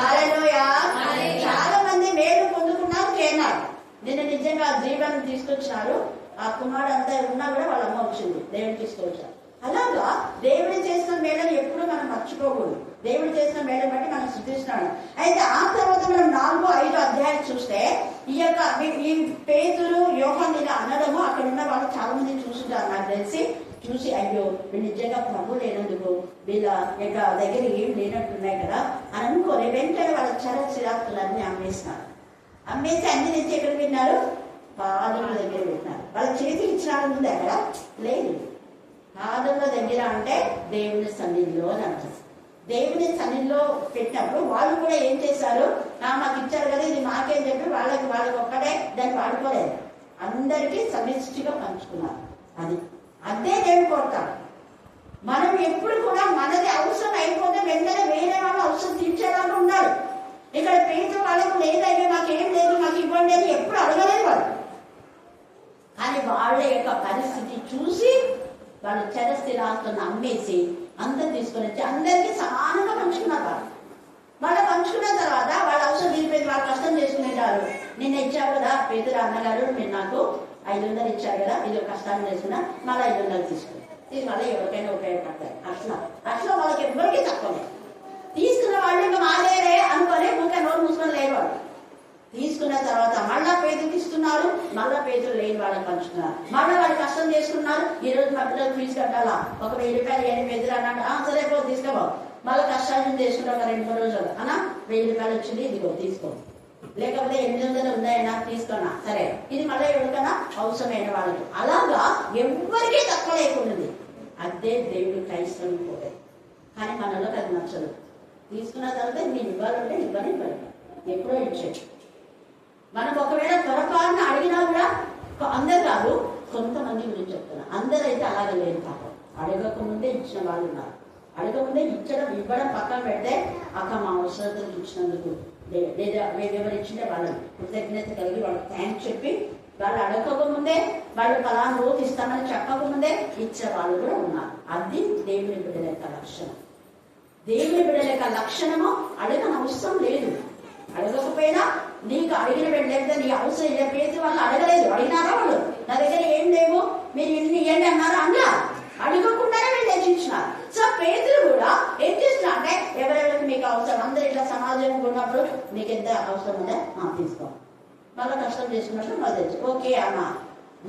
హల్లెలూయా. చాలా మంది మేలు పొందుకున్నారు, చేరినారు. నిన్న నిజంగా జీవనం తీసుకొచ్చినారు. ఆ కుమారుడు అంతా ఉన్నా కూడా వాళ్ళ అమ్మ వచ్చింది, దేవుడు తీసుకొచ్చారు. అలాగా దేవుడు చేసిన మేళను ఎప్పుడు మనం మర్చిపోకూడదు. దేవుడు చేసిన మేళను బట్టి మనం స్తుతిస్తున్నాడు. అయితే ఆ తర్వాత మనం 4, 5 అధ్యాయాలు చూస్తే ఈ పేతురు యోహాను ఇలా అనడము అక్కడ ఉన్న వాళ్ళు చాలా మంది చూసుంటారు నాకు తెలిసి. చూసి అయ్యో వీళ్ళు నిజంగా ప్రభు లేనందుకు వీళ్ళ యొక్క దగ్గర ఏం లేనట్టున్నాయి కదా అని అనుకోని వెంటనే వాళ్ళ చిరాకులన్నీ అమ్మేసినారు. అమ్మేసి అన్ని తెచ్చి ఎక్కడ విన్నారు, పాదముల దగ్గర పెట్టినారు. వాళ్ళ చేతికి ఇచ్చినాడు ముందు అక్కడ లేదు. పాదముల దగ్గర అంటే దేవుని సన్నిధిలో అని అర్థం. దేవుని సన్నిధిలో పెట్టినప్పుడు వాళ్ళు కూడా ఏం చేశారు, మాకు ఇచ్చారు కదా ఇది మాకేం చెప్పి వాళ్ళకి ఒక్కటే దాన్ని వాడుకోలేదు, అందరికీ సమిష్టిగా పంచుకున్నారు. అదే దేవుడు కోరుతాడు. మనం ఎప్పుడు కూడా మనది అవసరం అయిపోతే వెంటనే వేరే వాళ్ళు అవసరం తీర్చేలాగా ఉండాలి. ఇక్కడ పేదలు వాళ్ళకు లేదైతే మాకేం లేదు, మాకు ఇవ్వండి అని ఎప్పుడు అడగలేదు వాళ్ళు. కానీ వాళ్ళ యొక్క పరిస్థితి చూసి వాళ్ళు స్థిరాస్తులను అమ్మేసి అందరు తీసుకొని వచ్చి అందరికీ సమానంగా పంచుకున్నారు. వాళ్ళు పంచుకున్న తర్వాత వాళ్ళ అవసరం తీరిపోయింది, వాళ్ళు కష్టం చేసుకునేటారు. నిన్న ఇచ్చారు కదా పేదరు అన్నగారు, మీరు నాకు 500 ఇచ్చారు కదా, ఇది కష్టాన్ని చేసుకున్నా మళ్ళీ 500 తీసుకుని ఇది మళ్ళీ ఎవరికైనా ఉపయోగపడతాయి. అట్లా వాళ్ళకి ఎవరికి తక్కువనే. తీసుకున్న వాళ్ళు ఇంకా మాలేరే అనుకోలే ఇంకా నోరు మూసుకొని లేరు. వాళ్ళు తీసుకున్న తర్వాత మళ్ళా పేదలకు ఇస్తున్నారు, మళ్ళా పేదలు లేని వాళ్ళకి పంచుతున్నారు. మళ్ళీ వాళ్ళు కష్టం చేసుకున్నారు. ఈ రోజు మా పిల్లలకు ఫీజు కట్టాలా, ఒక 1000 రూపాయలు ఏమి పేదలు అన్నాడు, సరే పో తీసుకోబో. మళ్ళీ కష్టాలు చేసుకుంటే ఒక 2-3 రోజులు అన్నా 1000 రూపాయలు వచ్చింది, ఇదిగో తీసుకో. లేకపోతే 800 ఉన్నాయన్నా తీసుకున్నా, సరే ఇది మళ్ళీ ఎవరికైనా అవసరమైన వాళ్ళకి. అలాగా ఎవరికీ తక్కువ లేకుండా అదే దేవుడు క్రైస్తవం పోతాయి. కానీ మనలో అది నచ్చదు. తీసుకున్న తర్వాత నేను ఇవ్వాలంటే ఇవ్వని ఎప్పుడో ఇచ్చేది. మనం ఒకవేళ పొరపాటున అడిగినా కూడా అందరు కాదు, కొంతమంది గురించి చెప్తున్నా. అందరైతే అలాగే లేదు పాపం. అడగకముందే ఇచ్చిన వాళ్ళు ఉన్నారు. అడగకముందే ఇవ్వడం పక్కన పెడితే అక్క మా అవసరతలకు ఇచ్చినందుకు లేదా ఎవరు ఇచ్చింటే వాళ్ళని కృతజ్ఞత కలిగి వాళ్ళకి థ్యాంక్స్ చెప్పి వాళ్ళు అడగకముందే వాళ్ళు ఫలానా రోజు ఇస్తామని చెప్పకముందే ఇచ్చే వాళ్ళు కూడా ఉన్నారు. అది దేవుని బిడ్డల యొక్క లక్షణం. దేవుని బిడ్డల యొక్క లక్షణము అడగని అవసరం లేదు. అడగకపోయినా నీకు అడిగిన వెళ్ళలేదు, నీ అవసరం చెప్పేసి వాళ్ళు అడగలేదు. అడిగినారా వాళ్ళు? నా దగ్గర ఏం లేవు, మీరు ఇన్ని ఇవ్వండి అన్నారా? అన్నా అడగకుండానే వీళ్ళు హెచ్చించినారు. సో పేతురు కూడా ఏం చేస్తున్నా అంటే ఎవరెవరికి మీకు అవసరం, అందరు ఇట్లా సమాజం ఉన్నప్పుడు మీకు ఎంత అవసరం ఉందే తీసుకో, మళ్ళీ కష్టం చేసుకున్నప్పుడు మళ్ళీ తెచ్చు ఓకే అన్న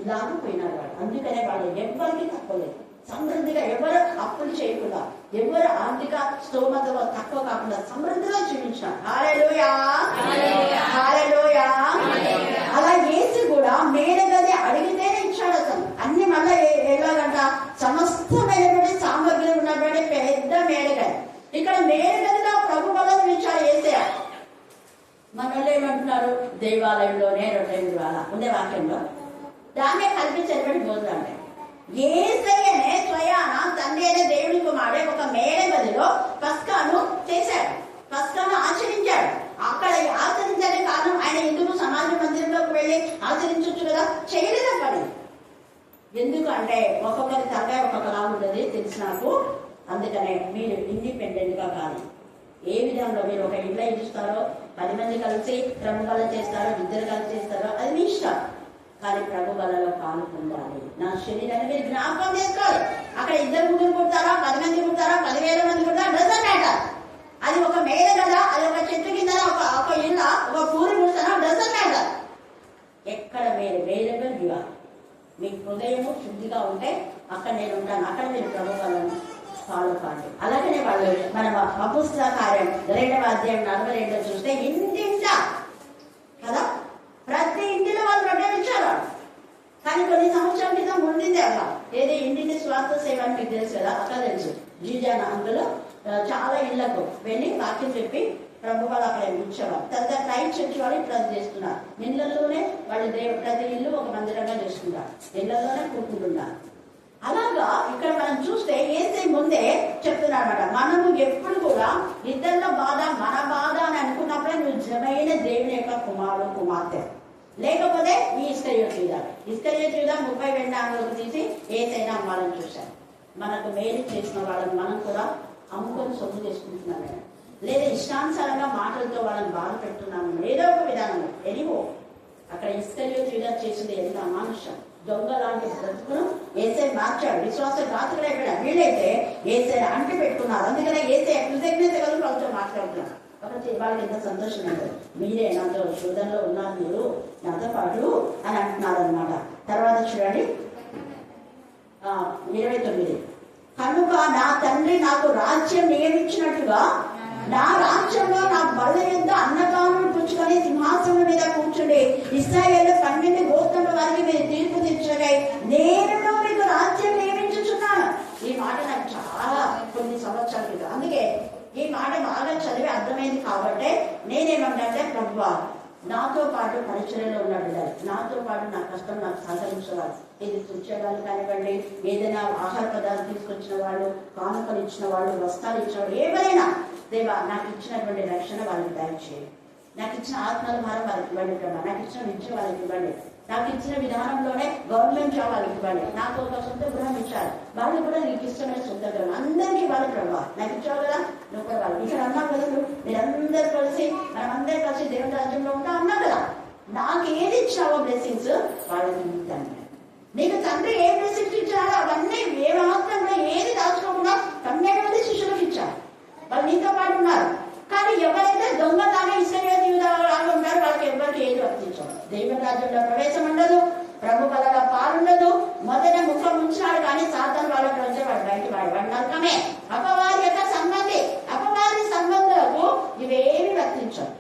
ఇలాగ పోయినారు వాళ్ళు. అందుకనే వాళ్ళు ఎవరికి తక్కువలేదు, సమృద్ధిగా ఎవరు అప్పులు చేయకుండా, ఎవరు ఆర్థిక స్తోమతలో తక్కువ కాకుండా సమృద్ధిగా జీవించారు. హల్లెలూయా, హల్లెలూయా. అలా యేసు కూడా మేడగది అడిగితేనే ఇచ్చాడు. అసలు అన్ని మళ్ళీ ఎలాగంట సమస్తమైనటువంటి సామగ్రి ఉన్నటువంటి పెద్ద మేడగది. ఇక్కడ మేడగదిలో ప్రభు బలం ఇచ్చాడు యేసయ్య. మనలో ఏమంటున్నారు, దేవాలయంలోనే రొట్టెలు అలా ఉండే వాక్యంలో దాన్నే కల్పించేటువంటి భోజనం అంటే యేసయ్యనే స్వయాన తండ్రి అనే దేవుని కుమారుడే ఒక మేడగదిలో పస్కాను చేశాడు, పస్కాను ఆచరించాడు. అక్కడ ఆచరించడానికి కారణం ఆయన ఎందుకు సమాజ మందిరంలోకి వెళ్ళి ఆచరించవచ్చు కదా, చేయలేదు పని. ఎందుకు అంటే ఒక్కొక్కరి తలకాయ ఒక్కొక్కలా ఉంటుంది తెలుసు నాకు. అందుకనే మీరు ఇండిపెండెంట్ గా కాదు. ఏ విధంగా మీరు ఒక ఇంట్లో ఇస్తారో, 10 మంది కలిసి ప్రభు బల చేస్తారో, 2 కలిసి చేస్తారో అది మీ ఇష్టం. కానీ ప్రభు బలలో పాలు పొందాలి. నా శరీరాన్ని మీరు జ్ఞాపకం చేసుకోవాలి. అక్కడ 2 ముగ్గురు పుడతారా, 10 మంది పుడతారా, 10,000 మంది పుడతారా, డజన్ మ్యాటర్. అది ఒక మేడ కదా, అది ఒక చెట్టు కింద, ఒక ఇళ్ళ, ఒక పూరి కూర్చొని డజన్ మ్యాటర్. ఎక్కడ మీరు వేలబుల్ ఇవ్వాలి. మీ హృదయము శుద్ధిగా ఉంటే అక్కడ నేను ఉంటాను, అక్కడ మీరు ప్రభు బలను పాలు కాండి. అలాగనే వాళ్ళు మనం అపుస్తల కార్యం 2వ అధ్యాయం 42 చూస్తే ఇంటింటా కదా, ప్రతి ఇంటిలో వాళ్ళు రొట్టెలు ఇచ్చారు. కానీ కొన్ని సంవత్సరాల క్రితం ఉండింది అలా ఏదో ఇంటిని స్వార్థ సేవ అని మీకు తెలుసు కదా, అక్కడ తెలుసు. జీజాన అందులో చాలా ఇళ్లకు వెళ్ళి వాక్యం చెప్పి ప్రభు వాళ్ళు అక్కడ ఇచ్చేవారు. తర్వాత క్రైస్ట్ చర్చ్ వాళ్ళు ఇప్పుడు అది చేస్తున్నారు. ఇళ్లలోనే వాళ్ళు ప్రతి ఇల్లు ఒక మందిరంగా చేసుకుంటారు, ఇళ్లలోనే కూర్చుంటున్నారు. అలాగా ఇక్కడ మనం చూస్తే యేసే ముందే చెప్తున్నారు అన్నమాట, మనము ఎప్పుడు కూడా ఇద్దరిలో బాధ మన బాధ అని అనుకున్నప్పుడే నువ్వు నిజమైన దేవుని యొక్క కుమారుడు కుమార్తె. లేకపోతే ఈ ఇస్కరియోతు యూదా 30 వెండి ఆంగ్లకు తీసి యేసైనా అమ్మాలని చూశారు. మనకు మేలు చేసిన వాళ్ళని మనం కూడా అమ్ముకొని సొమ్ము చేసుకుంటున్నాము, లేదా ఇష్టానుసారంగా మాటలతో వాళ్ళని బాధ పెడుతున్నాము, ఏదో ఒక విధానంలో. ఎనివో అక్కడ ఇస్కరియోతు యూదా చేసింది ఎంత అమానుషం. దొంగ లాంటి బ్రతుకును యేసే మార్చాడు, విశ్వాసఘాతుకులు అయిపోయాడు. వీళ్ళైతే యేసే అంటి పెట్టుకున్నారు. అందుకనే యేసే కృతజ్ఞత కలిగి వాళ్ళతో మాట్లాడుతున్నారు. కాబట్టి వాళ్ళకి ఎంత సంతోషం ఉంటుంది, మీరే నాతో శోధనలో ఉన్నారు, మీరు నాతో పాటు అని అంటున్నారు అనమాట. తర్వాత చూడండి 29, కనుక నా తండ్రి నాకు రాజ్యం నియమించినట్టుగా నా రాజ్యంలో నా బల్ల యుద్ధ అన్నదానం పుచ్చుకొని సింహాసనం మీద కూర్చుండి ఇశ్రాయేలు 12 గోత్రముల వారికి మీరు తీర్పు తీర్చగా నేను మీకు రాజ్యం నియమించుచున్నాను. ఈ మాట నాకు చాలా కొన్ని సంవత్సరాల క్రితం, అందుకే ఈ మాట బాగా చదివి అర్థమైంది. కాబట్టి నేనేమంటే ప్రభువా నాతో పాటు పరిచర్యలో ఉన్న బిడ్డలు, నాతో పాటు నా కష్టం నాకు సహకరించేవారు, ఇది తుచ్చేవాళ్ళు కానివ్వండి, ఏదైనా ఆహార పదార్థాలు తీసుకొచ్చిన వాళ్ళు, కానుకలు ఇచ్చిన వాళ్ళు, వస్త్రాలు ఇచ్చిన వాళ్ళు, ఎవరైనా దేవా నాకు ఇచ్చినటువంటి రక్షణ వాళ్ళకి దయచేయండి, నాకు ఇచ్చిన ఆత్మల భారం వాళ్ళకి ఇవ్వండి ప్రభా, నాకు ఇచ్చిన విద్య వాళ్ళకి ఇవ్వండి, నాకు ఇచ్చిన విధానంలోనే గవర్నమెంట్ జాబ్ వాళ్ళకి ఇవ్వండి, నాకు ఒక సొంత గృహం ఇచ్చారు, వాళ్ళు కూడా నీకు ఇష్టమైన సొంత గృహం అందరికీ ఇవ్వాలి ప్రభా, నాకు ఇచ్చావు కదా నువ్వు కూడా వాళ్ళు ఇక్కడ అన్నావు కదా, మీరందరూ కలిసి మనమందరూ కలిసి దేవుని రాజ్యంలో ఉంటాం అన్నావు కదా, నాకు ఏది ఇచ్చావో బ్లెస్సింగ్స్ వాళ్ళకి ఇస్తాను. నీకు తండ్రి ఏ బ్లెస్సింగ్స్ ఇచ్చారో అవన్నీ ఏ మాత్రంలో ఏది దాచుకోకుండా 12 మంది శిష్యులకు ఇచ్చారు, వాళ్ళు నీతో పాటు ఉన్నారు. కానీ ఎవరైతే దొంగలాగా ఇశ్రాయేలు యూదాలాగా ఉంటారో వాళ్ళకి ఎవరికి ఏది వర్తించదు. దేవుని రాజ్యంలో ప్రవేశం ఉండదు, ప్రభు బలలో పాలుండదు. మొదట ముఖం ఉంచినాడు కానీ సాతాను వాళ్ళకి వచ్చే వాడు బయట వాడు నరకమే. అపవాది యొక్క సంబంధి, అపవాది సంబంధాలకు ఇవేమి వర్తించవు.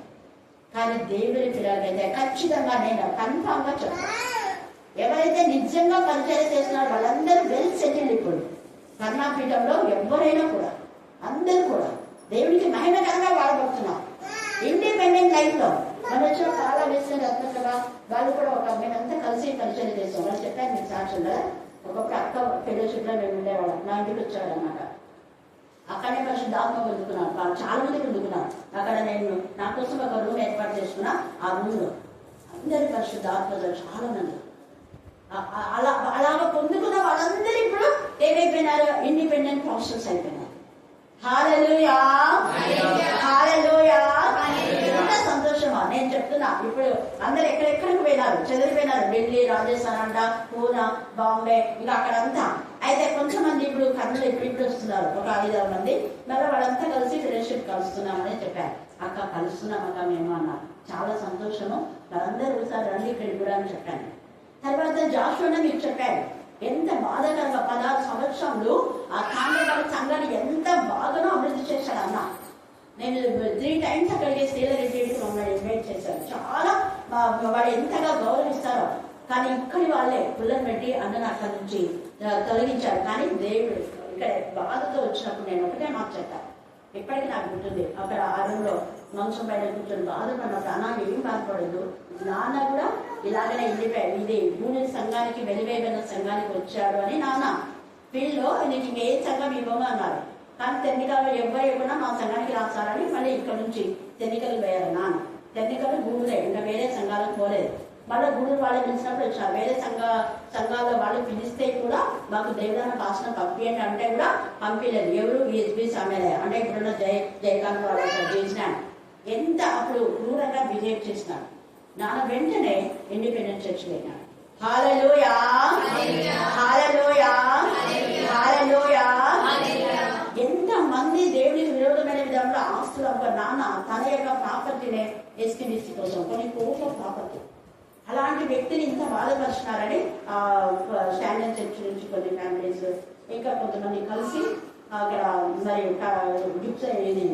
కానీ దేవుని పిల్లలకైతే ఖచ్చితంగా నేను కన్ఫామ్ గా చెప్తాను, ఎవరైతే నిజంగా పరిచయం చేస్తున్నారో వాళ్ళందరూ వెల్ సెటిల్డ్. ఇప్పుడు కర్ణాపీఠంలో ఎవరైనా కూడా అందరూ కూడా దేవునికి మహిమకరంగా వాడబడుతున్నారు. ఇండిపెండెంట్ లైఫ్ లో మన వచ్చిన చాలా వేసిన రత్నగా వాళ్ళు కూడా ఒక మేమంతా కలిసి పరిచయం చేస్తాం. వాళ్ళు చెప్పారు మీకు సాక్ష్యం కదా, ఒకప్పుడు అక్క ఫెలోషిప్ లో మేము ఉండేవాళ్ళం, నా ఇంటికి వచ్చేవాడు అనమాట. అక్కడనే పరిశుద్ధాత్మ పొందుకున్నాను, వాళ్ళు చాలా మంది పొందుకున్నారు. అక్కడ నేను నా కోసం ఒక రూమ్ ఏర్పాటు చేసుకున్నా, ఆ రూమ్ లో అందరి పరిశుద్ధాత్మ చాలా మంది అలాగ పొందుకున్న వాళ్ళందరూ ఇప్పుడు ఏమైపోయినారు, ఇండిపెండెంట్ పాస్టర్స్ అయిపోయినారు. హల్లెలూయా, హల్లెలూయా. ఎంత సంతోషమా. నేను చెప్తున్నా, ఇప్పుడు అందరు ఎక్కడెక్కడికి పోయినారు, చెదిరిపోయినారు. ఢిల్లీ, రాజస్థాన్ అంట, పూనా, బాంబే, ఇంకా అక్కడంతా. అయితే కొంతమంది ఇప్పుడు కర్నూలు ఇప్పుడు వస్తున్నారు, ఒక 5-6 మంది. మరి వాళ్ళంతా కలిసి ఫెలోషిప్ కలుస్తున్నామని చెప్పారు. అక్క కలుస్తున్నాం అక్క మేము అన్నారు. చాలా సంతోషము. వాళ్ళందరూ ఒకసారి రండి ఇక్కడికి కూడా అని చెప్పాను. తర్వాత జాషువా మీకు చెప్పారు ఎంత బాధాకరంగా 16 సంవత్సరాలు ఆ కాండేవాళ్ళ సంఘాన్ని ఎంత బాగానో అభివృద్ధి చేశాడు అన్న. నేను 3 times అక్కడికి స్త్రీల రిట్రీట్కి మమ్మల్ని ఇన్వైట్ చేశారు. చాలా వాళ్ళు ఎంతగా గౌరవిస్తారో. కానీ ఇక్కడి వాళ్ళే పుల్లని పెట్టి అన్నను అక్కడి నుంచి తొలగించారు. కానీ దేవుడు ఇక్కడ బాధతో వచ్చినప్పుడు నేను ఒకటే మాట చెప్పాను, ఇప్పటికీ నాకు గుర్తుంది. అక్కడ ఆ రూమ్లో మంచం బయట కూర్చొని బాధపడినప్పుడు అన్న ఏం బాధపడదు, నాన్న కూడా ఇలాగనే వెళ్ళిపోయాడు, ఇది భూమి సంఘానికి వెలివేయబడిన సంఘానికి వచ్చాడు అని నాన్న ఫీల్డ్లో నీకు ఏ సంఘం ఇవ్వము అన్నారు. కానీ తెన్నికలు ఎవరు ఇవ్వకుండా మా సంఘానికి రాస్తారని మళ్ళీ ఇక్కడ నుంచి తెన్నికలు వేయాలి నాన్న. తెన్నికలు గూడులే, ఇంకా వేరే సంఘాలకు పోలేదు. మళ్ళీ గుడి వాళ్ళు పిలిచినప్పుడు వచ్చారు. వేరే సంఘాల్లో వాళ్ళు పిలిస్తే కూడా మాకు దేవుడాన్ని భాషను పంపించండి అంటే కూడా పంపించలేదు. ఎవరు ఈఎస్పీ సమ్మెలే అంటే ఇప్పుడున్న జయకాంత్ వాళ్ళు చేసిన ఎంత అప్పుడు క్రూరంగా బిహేవ్ చేసినారు. నాన్న వెంటనే ఇండిపెండెంట్ చర్చ్ వెళ్ళినాడు. హల్లెలూయా, హల్లెలూయా, హల్లెలూయా. ఎంత మంది దేవుడికి విరోధమైన విధంగా ఆస్తులు నాన్న తన యొక్క ప్రాపర్టీనే ఎస్టీబీసీ కోసం కొన్ని కోట్ల ప్రాపర్టీ, అలాంటి వ్యక్తిని ఇంత బాధపరిచినారని స్టాండర్డ్ చర్చ్ నుంచి కొన్ని ఫ్యామిలీస్ ఇంకా కొంతమంది కలిసి అక్కడ మరి ఇది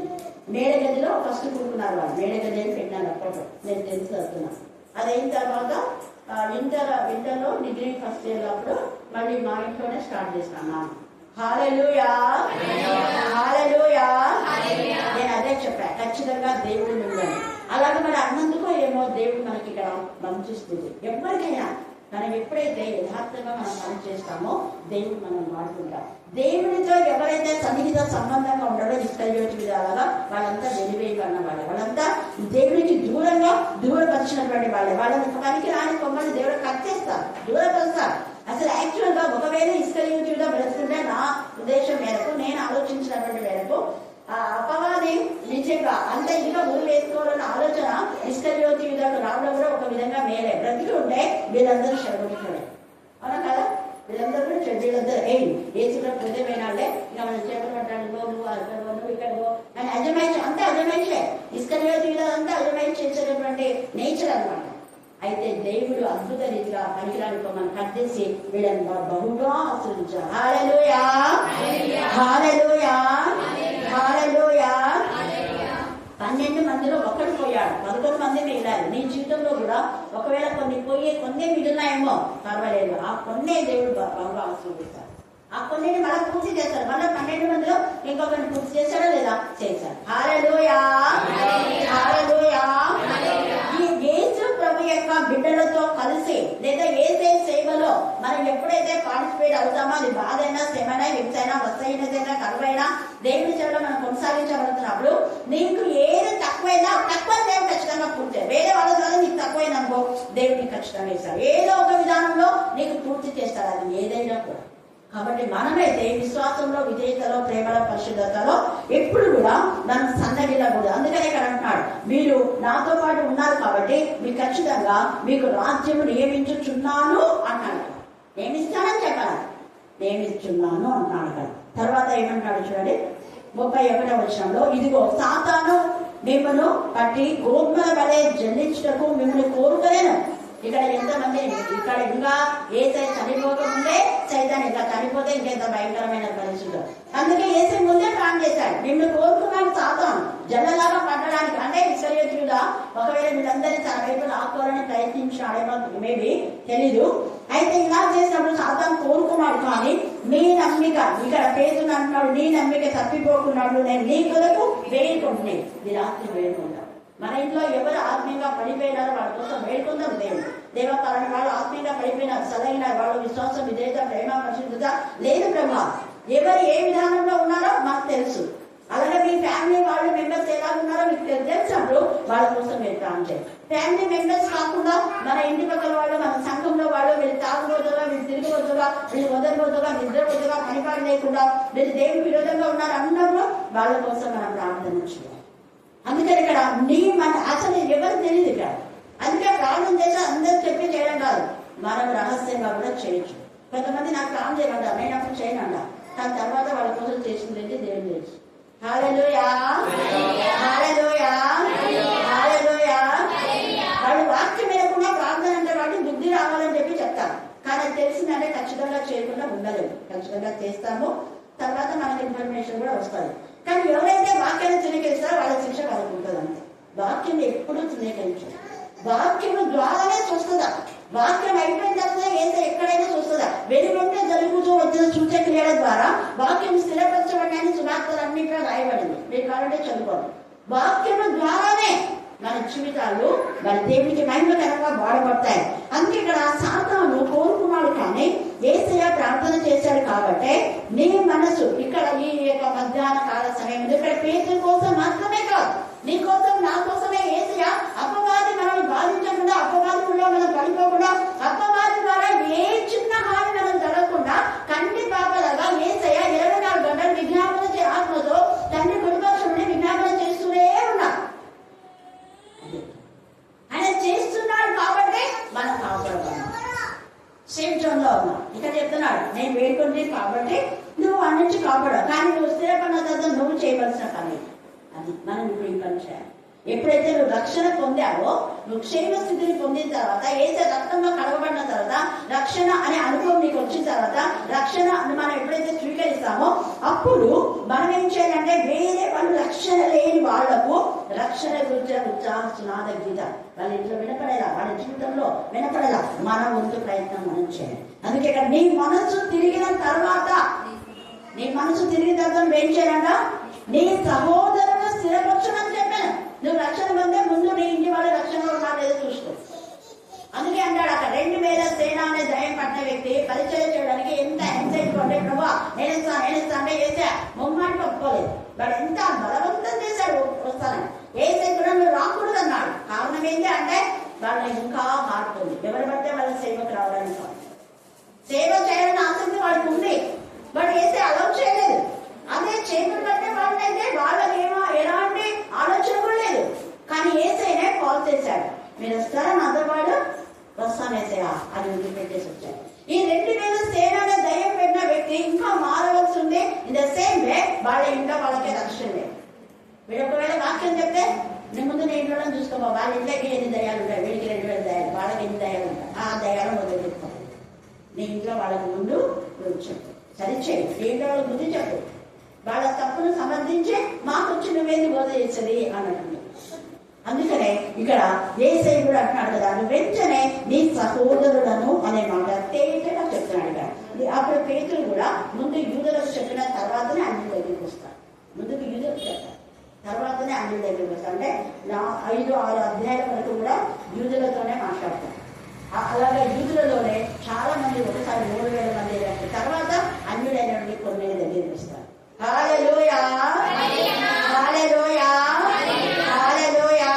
మేడగదిలో ఫస్ట్ కూడుకున్నారు. వాళ్ళు మేడగది అని పెట్టినారు అప్పట్లో, నేను తెలుసుకున్నా. అది అయిన తర్వాత ఇంటర్లో డిగ్రీ ఫస్ట్ ఇయర్ అప్పుడు మళ్ళీ మా ఇంట్లోనే స్టార్ట్ చేస్తాను. హల్లెలూయా, హల్లెలూయా. నేను అదే చెప్పా, ఖచ్చితంగా దేవుడు ఉందని. అలాగే మరి అన్నందుకో ఏమో దేవుడు మనకి ఇక్కడ మంచిస్తుంది. ఎవరికైనా మనం ఎప్పుడైతే యథార్థంగా మనం పని చేస్తామో దేవుడు మనం వాడుకుంటాం. దేవుడితో ఎవరైతే సన్నిహిత సంబంధంగా ఉండడో ఇస్కరియోతు విధాలుగా వాళ్ళంతా వెలివేయబడిన వాళ్ళే, వాళ్ళంతా దేవుడికి దూరపరిచినటువంటి వాళ్ళే. వాళ్ళని పనికి రాని కొమ్మని దేవుడు కట్ చేస్తారు, దూరపరుస్తారు. అసలు యాక్చువల్ గా ఒకవేళ ఇస్కరియోతుగా బ్రతుకుంటే నా ఉద్దేశం మేరకు, నేను ఆలోచించినటువంటి మేరకు అపవాది నిజంగా అంత ఇంకా ఊరు వేసుకోవాలన్న ఆలోచన ఇస్కరియోతు విధంగా రావడం కూడా ఒక విధంగా మేలే. బ్రతికి ఉంటే వీళ్ళందరూ శరగొట్టుకోలే, అవునా కదా? వీళ్ళందరూ కూడా వీళ్ళందరూ ఏసులో హృదయమైన వాళ్ళే. ఇక మనం చేపలు పట్టడానికి నువ్వు అక్కడ నువ్వు ఇక్కడ అని అజమాయిషి అంతా అజమాయిషే. ఇస్కరియోతు విధంగా అజమాయిషి చేసేటటువంటి నేచర్ అనమాట. అయితే దేవుడు అద్భుత రీతిగా పనికిరాని మనం కట్టేసి వీళ్ళని బహుగా ఆశ్రయించారు. హల్లెలూయా, హల్లెలూయా, హల్లెలూయా. 12 మందిలో ఒకడు పోయాడు, 11 మంది మిగిలారు. నీ జీవితంలో కూడా ఒకవేళ కొన్ని మిగిలినాయేమో పర్వాలేదు, ఆ కొన్నే దేవుడు బాగా ఆశీర్వదిస్తాడు. ఆ కొన్నిని మళ్ళీ పూర్తి చేస్తాడు. మళ్ళీ 12 మందిలో ఇంకొకరిని పూర్తి చేశాడో లేదా? చేశాడు. హల్లెలూయా, హల్లెలూయా. ఈ యేసు ప్రభు యొక్క బిడ్డలతో కలిసి లేదా యేసే సేవలో మనం ఎప్పుడైతే పార్టిసిపేట్ అవుతామో, అది బాధ అయినా, శ్రమైనా, హింసైనా, వస్తైనా, కరువైనా దేవుడి సేవలో మనం కొనసాగించబడుతున్నప్పుడు నీకు ఏది తక్కువైనా తక్కువ దేవుడు ఖచ్చితంగా పూర్తి. వేరే వాళ్ళ ద్వారా నీకు తక్కువైందనుకో దేవుడిని ఖచ్చితంగా ఇస్తాడు. ఏదో ఒక విధానంలో నీకు పూర్తి చేస్తాడు, అది ఏదైనా కూడా. కాబట్టి మనమైతే విశ్వాసంలో, విధేయతలో, ప్రేమలో, పరిశుద్ధతలో ఎప్పుడు కూడా మనం సన్నగిల్లకూడదు. అందుకనే ఇక్కడ అంటున్నాడు, మీరు నాతో పాటు ఉన్నారు కాబట్టి మీకు ఖచ్చితంగా మీకు రాజ్యం నియమించుచున్నాను అన్నాడు. నియమిస్తానని చెప్పాలి, నియమిస్తున్నాను అంటున్నాడు కదా. తర్వాత ఏమంటాడు చూడండి, 31వ వచనంలో, ఇదిగో సాతాను మిమ్మల్ని పట్టి గోధుమల వలె జల్లించుటకు మిమ్మల్ని కోరుకోలేను. ఇక్కడ ఎంతమంది ఇక్కడ ఇంకా ఏసై చనిపోకముందే సైతాన్ ఇంకా చనిపోతే ఇంకెంత భయంకరమైన పరిస్థితులు. అందుకే ఏసై ముందే ప్లాన్ చేశాడు, నిన్ను కోరుకున్నాడు సాతాను జల్లలాగా పట్టడానికి. అంటే ఇస్కరియోతుగా ఒకవేళ వీళ్ళందరినీ తన వైపు లాక్కోవాలని ప్రయత్నించాడేమో, మేబీ తెలీదు. అయితే ఇలా చేసినప్పుడు సాతాను కోరుకున్నాడు. కానీ నీ నమ్మిక, ఇక్కడ పేతుని అంటున్నాడు, నీ నమ్మిక తప్పిపోకున్నాడు నేను నీ కొరకు వేడుకుంటున్నాను. ఇది రాత్రి వేడుకుంటాను. మన ఇంట్లో ఎవరు ఆత్మీయంగా పడిపోయినారో వాళ్ళ కోసం వేడుకుందాం. దేవపరణ వాళ్ళు ఆత్మీయంగా పడిపోయినారు, సరైన వాళ్ళు విశ్వాసం, విధేయత, ప్రేమ, పరిశుద్ధత లేదు బ్రహ్మ. ఎవరు ఏ విధానంలో ఉన్నారో మాకు తెలుసు. అలాగే మీ ఫ్యామిలీ వాళ్ళు మెంబర్స్ ఎలా ఉన్నారో మీకు తెలిసినప్పుడు వాళ్ళ కోసం వెళ్తా ఉంటాయి. ఫ్యామిలీ మెంబర్స్ కాకుండా మన ఇంటి పక్కల వాళ్ళు, మన సంఘంలో వాళ్ళు, వీళ్ళు తాగుబోతులో, వీళ్ళు తిరిగి చేయవద్దుగా, వీళ్ళు వదలవద్దుగా, నిద్రవద్దుగా, పనిపాటు లేకుండా వీళ్ళు దేవుని విరోధంగా ఉన్నారు అన్నప్పుడు వాళ్ళ కోసం మనం ప్రార్థన చేయాలి. అందుకని ఇక్కడ అసలు ఎవరు తెలియదు ఇక్కడ. అందుకే ప్రార్థన చేసి అందరూ చెప్పి చేయడం కాదు, మనం రహస్యంగా కూడా చేయొచ్చు. కొంతమంది నాకు ప్రార్థన చేయమంటారు, నేను అప్పుడు చేయనంట, దాని తర్వాత వాళ్ళ కోసం చేసిందంటే దేవుని తెలుసు. హల్లెలూయా, హల్లెలూయా, హల్లెలూయా. వాళ్ళు వాక్యం వినకుండా ప్రార్థన అంటే వాళ్ళు బుద్ధి రావాలని చెప్పి చెప్తారు, కానీ అది తెలిసిందంటే ఖచ్చితంగా చేయకుండా ఉండలేదు. ఖచ్చితంగా చేస్తాము, తర్వాత మనకి ఇన్ఫర్మేషన్ కూడా వస్తుంది. కానీ ఎవరైతే వాక్యాన్ని తిరిగేస్తారో వాళ్ళ శిక్ష కలుగుతుంది. అంతే, వాక్యం ఎప్పుడూ తిరిగేయించు. వాక్యం ద్వారానే చూస్తుందా, వాక్యం అయిపోయిన తర్వాత ఏదో ఎక్కడైనా చూస్తుందా, వెలుగుంటే జరుగుతూ వచ్చిన సూచక్రియల ద్వారా వాక్యం స్థిరపరచబడిన సువార్తలు అన్నింటిలో రాయబడింది. మీరు కావాలంటే చదువుకోండి. వాక్యం ద్వారానే మన జీవితాలు మన దేవునికి మహిమకరంగా వాడబడతాయి. అందుకే ఇక్కడ సాతాను కోరుకున్నాడు, కానీ యేసయ్య ప్రార్థన చేశాడు. కాబట్టి నీ మనసు ఇక్కడ ఈ యొక్క మధ్యాహ్న కాల సమయంలో ఇక్కడ పేతురు కోసం మాత్రమే కాదు, నీ కోసం నా కోసమే యేసయ్య అపవాది మనల్ని బాధించకుండా, అపవాదుల్లో మనం పడిపోకుండా, అపవాది ద్వారా ఏ చిన్న హాని మనం జరగకుండా కంటి పాపలాగా యేసయ్య 24 గంటలు విజ్ఞాపన ఆత్మతో తండ్రి కుటుంబం విజ్ఞాపన చేస్తూనే ఉన్నాడు. ఆయన చేస్తున్నాడు కాబట్టి మనం కాపాడతాం. సేఫ్ జోన్ లో ఉన్నాం. ఇక్కడ చెప్తున్నాడు, నేను వేడుకుంటే కాబట్టి నువ్వు అన్ని నుంచి కాపాడావు, కానీ నువ్వు స్థిరపడిన తర్వాత నువ్వు చేయవలసిన పని అది. మనం ఇప్పుడు ఈ పని చేయాలి. ఎప్పుడైతే నువ్వు రక్షణ పొందావో, నువ్వు క్షేమ స్థితిని పొందిన తర్వాత, ఏసే రక్తంలో కడగబడిన తర్వాత, రక్షణ అనే అనుభవం నీకు వచ్చిన తర్వాత, రక్షణ మనం ఎప్పుడైతే స్వీకరిస్తామో అప్పుడు మనం ఏం చేయాలంటే వేరే వాళ్ళు రక్షణ లేని వాళ్లకు రక్షణ గురించి ఉత్సాహనాద గీత వాళ్ళ ఇంట్లో వినపడేలా, వాళ్ళ జీవితంలో వినపడేలా మన వంతు ప్రయత్నం మనం చేయాలి. అందుకే ఇక్కడ నీ మనసు తిరిగిన తర్వాత ఏం చేయాలంట, నీ సహోదరుడు స్థిరపరచమని చెప్పాను. నువ్వు రక్షణ పొందే ముందు నీ ఇంటి వాళ్ళు రక్షణలో ఉన్నారు లేదో చూసుకో. అందుకే అంటాడు అక్కడ 2000 సేన అనే దయం పట్టిన వ్యక్తి పరిచయం చేయడానికి ఎంత ఎక్సైట్ ఉంటే, ప్రభా నేనేస్తా అంటే వేసా మొమ్మాటికి ఒప్పుకోలేదు. వాడు ఎంత బలవంతం చేశాడు వస్తానని. ఏసై కూడా నువ్వు రాకూడదు అన్నాడు. కారణం ఏంటి అంటే వాళ్ళని ఇంకా మారుతుంది. ఎవరు పడితే వాళ్ళ సేవకు రావడానికి కాదు, సేవ చేయాలని ఆసక్తి వాడికి ఉంది, బట్ ఏసై అలౌ చేయలేదు. అదే చేతులు పట్టే వాళ్ళైతే వాళ్ళకి ఎలాంటి ఆలోచన కూడా లేదు, కానీ ఏసైనే కాల్ చేశాడు, మీరు వస్తారా నాతో పాటు? వస్తాను ఏసయ్యా అది వదిలిపెట్టేసి వచ్చాడు. ఈ 2000 సేన అనే దయ్యం పెట్టిన వ్యక్తి ఇంకా మారవలసి ఉంది. ఇన్ ద సేమ్ వే వాళ్ళ ఇంట్లో వాళ్ళకే రక్షణ లేదు. వీడు ఒకవేళ వాక్యం చెప్తే నేను ముందు నేను ఇంట్లో చూసుకోమా, వాళ్ళ ఇంట్లోకి ఎన్ని దయాలు ఉంటాయి, వీడికి 2000 దయాలు, వాళ్ళకి ఎన్ని దయాలు ఉంటాయి, ఆ దయాలను మొదలు చెప్తాను. నీ ఇంట్లో వాళ్ళకి ముందు చెప్పు, సరిచేయి, నీ ఇంట్లో వాళ్ళకి బుద్ధి చెప్పు, వాళ్ళ తప్పును సమర్థించి మాకు వచ్చి నువ్వేంది బోధ చేసేది అన్నట్టు. అందుకనే ఇక్కడ యేసయ్య కూడా అంటున్నాడు కదా, నువ్వు వెంటనే నీ సహోదరులను అనే మాట తేటగా చెప్తున్నాడు కదా. అప్పుడు పేతురు కూడా ముందు యూదులకు చెప్పిన తర్వాతనే అన్యుల దగ్గరికి వస్తాడు. ముందుకు యూదులకు చెప్తారు, తర్వాతనే అన్యుల దగ్గరికి వస్తాడు. అంటే 5-6 అధ్యాయాల వరకు కూడా యూదులతోనే మాట్లాడతారు. అలాగే యూదులలోనే చాలా మంది ఒకసారి 3000 మంది తర్వాత అన్యులైనటువంటి కొన్ని దగ్గరికి వస్తారు. హల్లెలూయా, హల్లెలూయా, హల్లెలూయా.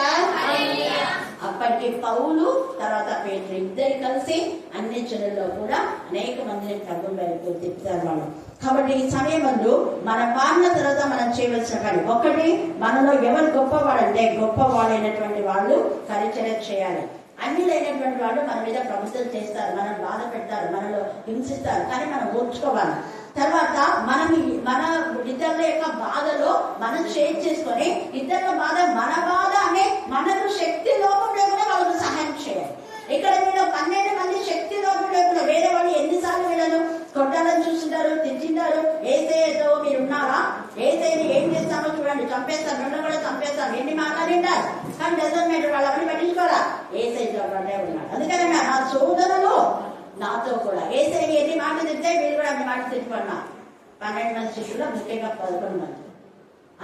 అప్పటికి పౌలు తర్వాత పేతురు ఇద్దరు కలిసి అన్ని చెరువుల్లో కూడా అనేక మందిని ప్రభువు వైపు తిప్పుతారు వాళ్ళు. కాబట్టి ఈ సమయంలో మన మారిన తర్వాత మనం చేయవలసిన పని ఒకటి, మనలో ఎవరు గొప్పవాడంటే గొప్పవాడైనటువంటి వాళ్ళు పరిచర్య చేయాలి. అన్యులైనటువంటి వాళ్ళు మన మీద ప్రభుత్వం చేస్తారు, మనం బాధ పెడతారు, మనలో హింసిస్తారు, కానీ మనం ఓర్చుకోవాలి. తర్వాత మన ఇతరుల యొక్క బాధలో మనం షేర్ చేసుకొని ఇతరుల బాధ మన బాధ అనే మనకు శక్తి లోపం లేకుండా వాళ్ళకు సహాయం చేయాలి. ఇక్కడ మీరు 12 మంది శక్తి లోపం లేకుండా వేరే వాళ్ళు ఎన్నిసార్లు వీళ్ళను కొట్టాలని చూస్తుంటారు, తెచ్చింటారు. ఏసైతో మీరు ఉన్నారా, ఏసైని ఏం చేస్తామో చూడండి, చంపేస్తారు, రెండు కూడా చంపేస్తారు, ఎన్ని మాట్లాడింటారు, కానీ డజన్ మీటర్ వాళ్ళని పట్టించుకోరా, ఏసైతో పడే ఉన్నాడు. అందుకని నా సోదరులు నాతో కూడా ఏసైని ఎన్ని మాటలు తింటే వీళ్ళు కూడా అన్ని మాటలు తిట్టుకున్నారు. 12 మంది శిష్యులు, ముఖ్యంగా 11 మంది.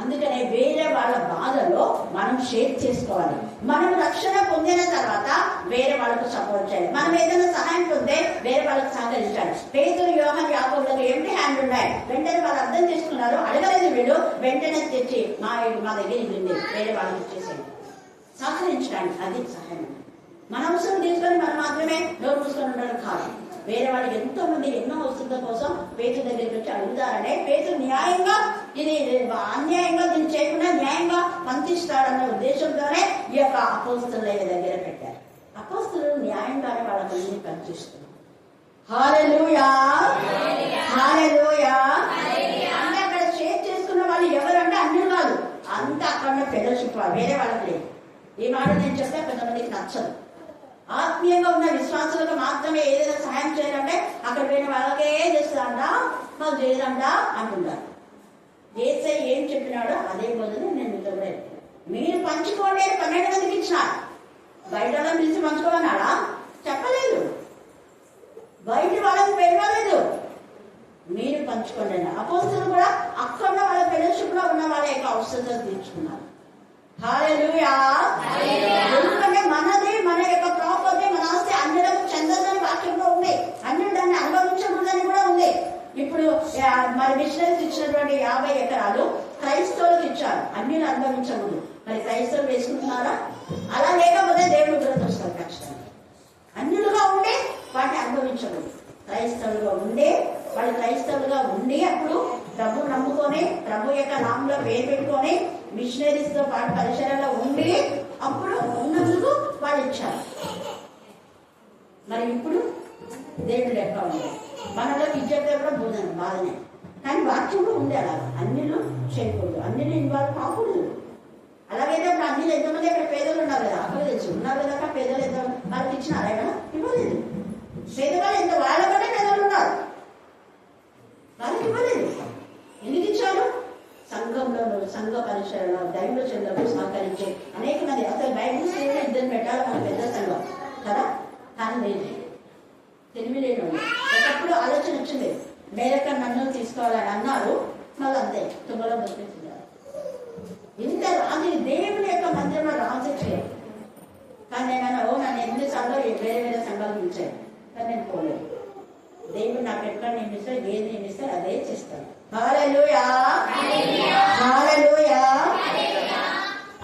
అందుకనే వేరే వాళ్ళ బాధలో మనం షేర్ చేసుకోవాలి. మనం రక్షణ పొందిన తర్వాత వేరే వాళ్ళకు సపోర్ట్ చేయాలి. మనం ఏదైనా సహాయం పొందే వేరే వాళ్ళకి సహకరించాలి. పేతురు, యోహాను, యాకోబులకు ఎంటీ హ్యాండ్ ఉన్నాయి. వెంటనే వాళ్ళు అర్థం చేసుకున్నారు, అడగలేదు వీళ్ళు, వెంటనే తెచ్చి మా దగ్గర ఉంది వేరే వాళ్ళకి ఇచ్చేసేయండి, సహకరించడానికి. అది సహాయం. మన అవసరం తీసుకొని మనం మాత్రమే నోరు మూసుకొని ఉండడం కాదు. వేరే వాళ్ళకి ఎంతో మంది ఎన్నో వస్తువుల కోసం పేతురు దగ్గరికి వచ్చి అడుగుతారనే పేతురు న్యాయంగా ఇది అన్యాయంగా దీన్ని చేయకుండా న్యాయంగా పంచిస్తాడన్న ఉద్దేశంతోనే ఈ యొక్క అపోస్తలుల దగ్గర పెట్టారు. అపోస్తలు న్యాయంగానే వాళ్ళకి పంచిస్తున్నారు. హల్లెలూయా, హల్లెలూయా. అంటే అక్కడ షేర్ చేసుకున్న వాళ్ళు ఎవరంటే అన్యులు కాదు, అంతా అక్కడ ఫెలోషిప్ వేరే వాళ్ళకి లేదు. ఈ మాట నేను చెప్తే కొంతమందికి నచ్చదు. ఆత్మీయంగా ఉన్న విశ్వాసులకు మాత్రమే ఏదైనా సహాయం చేయాలంటే అక్కడ పోయిన వాళ్ళకే చేస్తాడా మాకు చేయదండా అంటున్నారు. ఏసై ఏం చెప్పినాడో అదే బదులు నేను మీతో కూడా చెప్పాను. మీరు పంచుకోండి 12 మందికి ఇచ్చినారు. బయట వాళ్ళని పిలిచి పంచుకోమన్నాడా? చెప్పలేదు. బయట వాళ్ళకి పెరగలేదు. మీరు పంచుకోండి. అపోస్తలులు కూడా అక్కడ వాళ్ళ ఫెలోషిప్ లో ఉన్న వాళ్ళ యొక్క అవసరం తీర్చుకున్నారు. హల్లెలూయా. ఎందుకంటే మనది మన యొక్క ప్రాపర్టీ మన ఆస్తి అన్యులకు చెందదని వాక్యంలో ఉంది. అన్యులు దాన్ని అనుభవించకూడదని కూడా ఉంది. ఇప్పుడు మరి మిషనరీస్ ఇచ్చినటువంటి 50 ఎకరాలు క్రైస్తవులకు ఇచ్చారు, అన్యులు అనుభవించకూడదు. మరి క్రైస్తవులు వేసుకుంటున్నారా? అలా లేకపోతే దేవుడు ఉగ్రత వస్తారు ఖచ్చితంగా. అన్యులుగా ఉండే వాటిని అనుభవించకూడదు. క్రైస్తవులుగా ఉండే వాళ్ళు క్రైస్తవులుగా ఉండి అప్పుడు ప్రభు నమ్ముకొని ప్రభు యొక్క నామంలో పేరు పెట్టుకొని మిషనరీస్ తో పాటు పరిసరాల్లో ఉండి అప్పుడు ఉన్నందుకు వాళ్ళు ఇచ్చారు. మరి ఇప్పుడు దేవుడు ఎక్కడ ఉంది? మనలో విద్యార్థులు కూడా బోధన బాధనే, కానీ వాక్యంలో ఉంది అలా అన్నిలు చేయకూడదు, అన్నిలు ఇన్వాల్వ్ కాకూడదు. అలాగైతే ఇప్పుడు అన్నిలు ఎంతమంది అక్కడ పేదలు ఉన్నారు కదా, అక్కడ తెలుసు ఉన్నారు కదా, పేదలు ఎంత వాళ్ళకి ఇచ్చినారా? కదా ఇవ్వలేదు. పేదవాళ్ళు ఎంత వాళ్ళకంటే పేదలు ఉన్నారు, వాళ్ళకి ఇవ్వలేదు. ఎందుకు ఇచ్చారు? సంఘంలో సంఘ పరిసరలో దైవ చెందకు సహకరించే అనేక మంది, అసలు బైబిల్ స్కూల్లో 2 పెట్టాలి మన పెద్ద సంఘం కదా, కానీ లేదు. తెలివి లేని ఒకప్పుడు ఆలోచన వచ్చింది, మేరక నన్ను తీసుకోవాలని అన్నారు. మళ్ళీ అంతే తుమ్మలో బతికిస్తున్నారు. ఇంత రాజు దేవుని యొక్క మందిరంలో రాజు చేయాలి. కానీ నేను నన్ను ఎన్నిసార్లు వేరే వేరే సంఘాలు పిలిచాను, కానీ నేను పోలేదు. దేవుడు నాకు ఎక్కడ నియమిస్తే ఏది నియమిస్తే అదే చేస్తాను. హల్లెలూయా, హల్లెలూయా.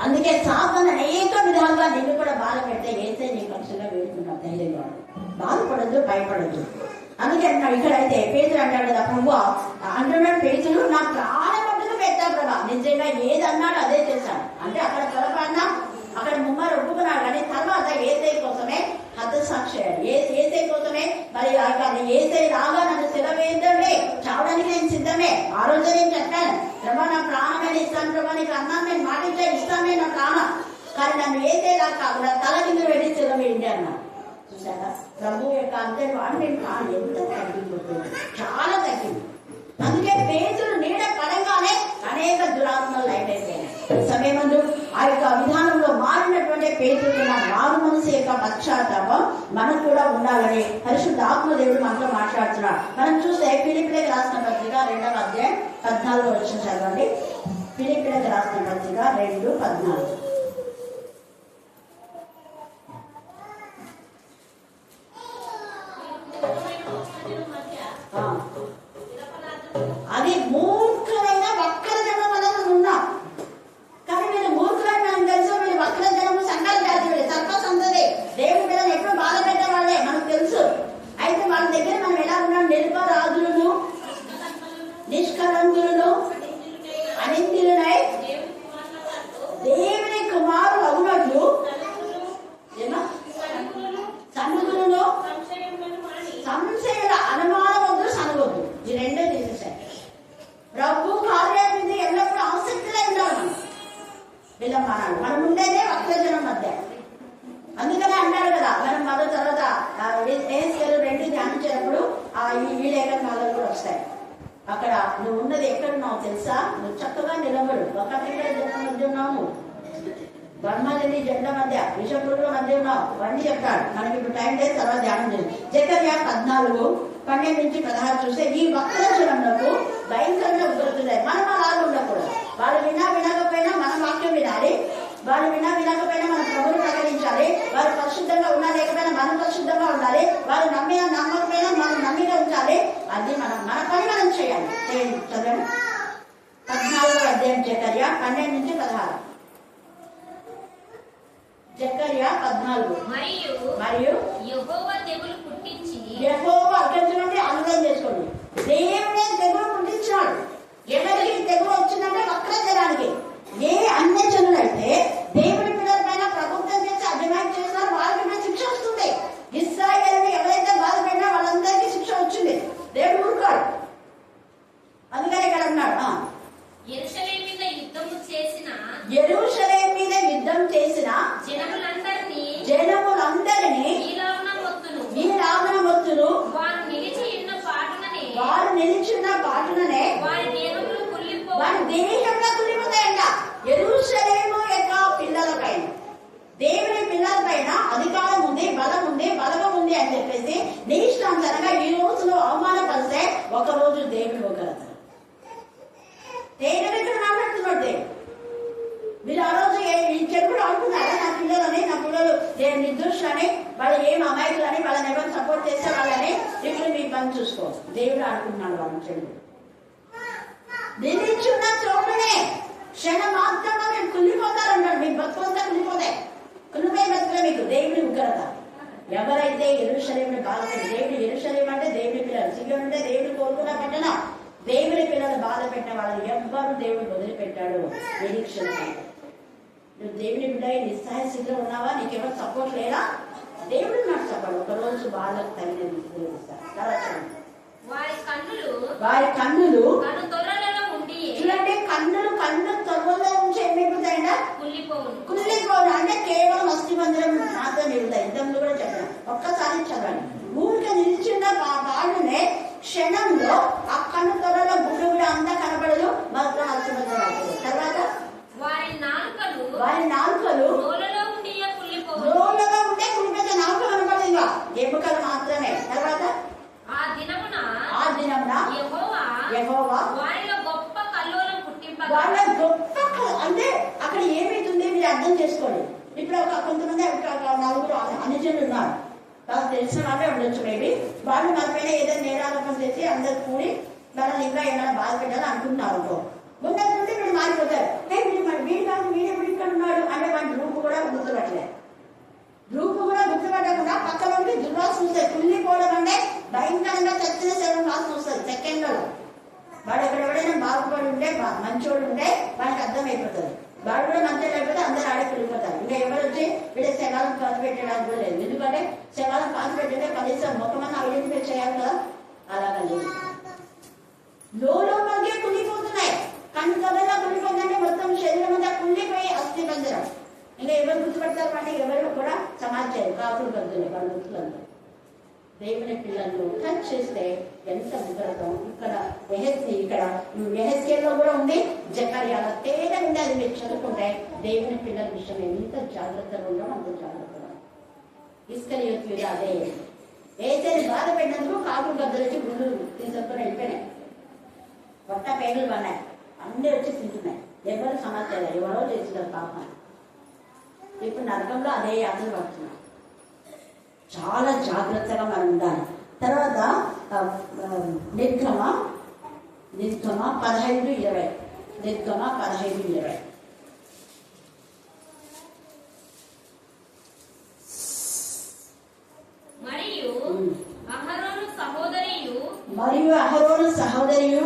అందుకే సాతాను అనేక విధాలుగా నిన్ను కూడా బాధ పెడితే ఏసే నీ పక్షంగా వేడుకున్నావు. ధైర్యంగా బాధపడద్దు, భయపడద్దు. అందుకే అంటున్నాడు ఇక్కడైతే పేతురు అంటాడు కదా, ప్రభు అంటున్నాడు పేతురు నా ప్రాణం మట్టుకు పెట్టా ప్రభా, నిజంగా ఏది అన్నాడు అదే చేశాను. అంటే అక్కడ పొరపాటున అక్కడ ముమ్మారు ఒప్పుకున్నాడు, కానీ తర్వాత ఏసై కోసమే హతసాక్షి అయ్యాడు. ఏసై కోసమే మరి ఏసై రాగా నన్ను సెలవేద్దండి, చావడానికి నేను సిద్ధమే. ఆ రోజు నేను చెప్పాను, ప్రభా నా ప్రాణమైన ఇస్తాను ప్రభా, నీకు అన్నాను నేను మాటించే ఇస్తానే నా ప్రాణం, కానీ నన్ను ఏసై రా కాకుండా తల కింద పెట్టి సెలవేయండి అన్నాడు. చూసారా ప్రభు యొక్క అంతర్వాడు నేను ప్రాణం ఎంత తగ్గిపోతుంది, చాలా తగ్గింది. అందుకే పేతురు నీడ పడంగానే అనేక దురాత్మలు లైట్ అయిపోయాయి. సమయమందు ఆ యొక్క విధానంలో మారినటువంటి పేతురు మారు మనసు యొక్క పశ్చాత్తాపం మనకు కూడా ఉండాలని పరిశుద్ధ ఆత్మదేవుడు మనతో మాట్లాడుతున్నాడు. మనం చూస్తే ఫిలిప్పీలకు రాసిన పత్రిక 2వ అధ్యాయం 14 వచ్చిన చదవండి. ఫిలిప్పీలకు రాసిన పత్రిక 2:14. అది మూర్ఖమైన వక్ర జనం వల్ల ఉన్నాం. కానీ వీళ్ళు మూర్ఖులని మనకు తెలుసు, వీళ్ళు వక్ర జనము సంఘాల జాతి, వీళ్ళు సర్ప సంతతి, దేవుడి పిల్లలు ఎప్పుడు బాధ పెట్టే వాళ్ళే మనకు తెలుసు. అయితే వాళ్ళ దగ్గర మనం ఎలా ఉన్నాం? నిరపరాధులను, నిష్కలంకులను, అనిందిలునై దేవుని కుమారులు అవునట్లు సన్నుగులను, సంశయుల అనుమానం వద్దు, సనగొద్దు. ఈ రెండే తీసేసాయి. ప్రభు కార్యం మీద ఎల్లప్పుడూ ఆసక్తిగా ఉండాలి. వీళ్ళం మనం ఉండేదే వక్రజనం మధ్య. అందుకనే అంటారు కదా, మనం మరో తర్వాత 2 ధ్యానించినప్పుడు ఈ లేఖనాలు కూడా వస్తాయి. అక్కడ నువ్వు ఉన్నది ఎక్కడున్నావు తెలుసా? నువ్వు చక్కగా నిలబడు. ఒకటిక్కడ జనం మధ్య ఉన్నావు, బర్మాలి జెండా మధ్య, విషపురుల మధ్య ఉన్నావు అవన్నీ చెప్తాడు. మనకి ఇప్పుడు టైం లేదు, తర్వాత ధ్యానం చేయండి. జకర్యా 14:12-16 చూస్తే ఈ వక్ర జనంలో భయంకరంగా ఉగ్రతున్నాయి. మనం అలాగే ఉండకూడదు. వాళ్ళు వినకపోయినా మన వాక్యం వినాలి, వాళ్ళు వినకపోయినా మన ప్రభువును ప్రకటించాలి. వారు పరిశుద్ధంగా ఉన్నా లేకపోయినా మనం పరిశుద్ధంగా ఉండాలి. వారు నమ్మకపోయినా మనం నమ్మిగా ఉంచాలి. అది మన పని మనం చేయాలి. చదవండి 14వ అధ్యాయం జకర్యా 12-16. జకర్యా 14. మరియు యెహోవా తెగులు పుట్టించి వారి దేహంలో కుళ్ళిపోతాయంట. యెరూషలేము యొక్క పిల్లలపైన, దేవుని పిల్లలపైన అధికారం ఉంది, బలం ఉంది, బలగం ఉంది అని చెప్పేసి నీ ఇష్టానుసారంగా ఈ రోజులో అవమానపరిస్తే ఒకరోజు దేవుడు ఒకరతారు. దేవుడు ఇక్కడ మాట్లాడుతున్నాడు. దేవుడు మీరు ఆ రోజు చెప్పుడు అనుకున్నారా? నా పిల్లలు నిర్దోషులని, వాళ్ళు ఏం అమాయకులని, వాళ్ళని ఎవరు సపోర్ట్ చేసే వాళ్ళని ఇప్పుడు మీ పని చూసుకోవచ్చు. దేవుడు అనుకుంటున్నాడు వాళ్ళని చెడు. నిలిచున్న చోటునే క్షణం మాత్రమే మీరు కుళ్ళిపోతారన్నాడు. మీ బతుకంతా కుళ్ళిపోతాయి. కుళ్ళిపోయి బతుకులే మీకు దేవుడి ఉగ్రత. ఎవరైతే యెరూషలేముని బాధపెట్టి, దేవుడు యెరూషలేము అంటే దేవుడి పిల్లలు, సియోను అంటే దేవుడు కోరుకున్న పట్టణం, దేవుడి పిల్లలు బాధ పెట్టిన వాళ్ళని ఎవ్వరు దేవుడు వదిలిపెట్టాడు. నిరీక్షణ నువ్వు దేవుని బిడ్డ నిస్సహాయ స్థితిలో ఉన్నావా? నీకెవరు సపోర్ట్ లేదా? దేవుడు నాకు సపోర్ట్. ఒకరోజు వాళ్ళకు తగినది వారి కన్నులు చూడండి, కన్ను తొర్రలో నుంచి ఏమైపోతాయంట? కుళ్ళిపోను. అంటే కేవలం అస్థి మందిరం మాత్రం మిగులుతాయి. ఇంతకుముందు కూడా చెప్పాను, ఒక్కసారి చదవండి. ఊరికే నిలిచిన వాళ్ళనే క్షణంలో ఆ కన్ను తొర్రలో గుడ్డు కూడా అంతా కనబడదు, మాత్రం అస్థి మందిరం అవుతుంది. తర్వాత వారి నాలుకలు రోలలో ఉండే కుళ్ళిపోతే నాలుక కనపడదు, ఎముకలు మాత్రమే. తర్వాత ఆ దినమున యెహోవా వాళ్ళ గొప్ప అంటే అక్కడ ఏమైతుంది మీరు అర్థం చేసుకోండి. ఇప్పుడు కొంతమంది నలుగురు అనుజనులు ఉన్నారు, వాళ్ళు తెలిసిన వాళ్ళే ఉండొచ్చు. మేబీ వాళ్ళు మన పైన ఏదైనా నేరారోపణ చేసి అందరు కూడి వాళ్ళని ఇంకా ఏమైనా బాధ పెట్టాలని అనుకుంటున్నారు అనుకో. ముందు నుండి వీళ్ళు మారిపోతారు. వీడు కాదు, వీడెప్పుడు ఇక్కడ ఉన్నాడు అంటే వాడి రూపు కూడా గుర్తుపట్టలేదు. రూపు కూడా గుర్తుపట్టకుండా పక్క నుండి దుర్వాసన వస్తాయి. కుళ్ళిపోవడం అంటే భయంకరంగా చచ్చిన శవం వాసన వస్తుంది సెకండ్లలో. వాడు ఎవరైనా బాగుపడి ఉంటే, మంచోడు ఉంటే వాడికి అర్థమైపోతుంది. వాడు కూడా మంచిగా లేకపోతే అందరూ ఆడే కుళ్ళిపోతారు. ఇంకా ఎవరు వచ్చి వీడే శవాలను పాతి పెట్టడానికి కూడా లేదు. ఎందుకంటే శవాలను పాతి పెట్టితే కనీసం ముఖమన్నా ఐడెంటిఫై చేయాలి కదా. అలాగా లేదు, లోపలికే కుళ్ళిపోతున్నాయి. కన్ను తొడలా కుళ్ళిపోతుందంటే మొత్తం శరీరం అంతా కుళ్ళిపోయి అస్థి పంజరం. ఇంకా ఎవరు గుర్తుపడతారు అంటే ఎవరు కూడా సమాచారం కాపులు కలుగుతున్నాయి వాళ్ళ గుర్తులంతా. దేవుని పిల్లలను టచ్ చేస్తే ఎంత ఉగ్రతం. ఇక్కడ యెహెజ్కేలులో కూడా ఉంది, జకర్యాలో తేడా ఉంది. అది మీరు చదువుకుంటే దేవుని పిల్లల విషయం ఎంత జాగ్రత్తగా ఉండడం అంత జాగ్రత్తగా. ఇస్కరియోతు యూదా అదే ఏసైని బాధ పెట్టినందుకు కాపులు గద్దలు వచ్చి గుండు తీసుకొని వెళ్ళిపోయినాయి. కొత్త పేగులు పడినాయి, అందరూ వచ్చి తింటున్నాయి. ఎవరు సమాచారం, ఎవరో చేస్తున్నారు పాపం. ఇప్పుడు నరకంలో అదే యాత్రలు పడుతున్నాం. చాలా జాగ్రత్తగా మనం ఉండాలి. తర్వాత నిర్గమ 15:20. నిర్గమ 15:20. మరియు అహరోను సహోదరియు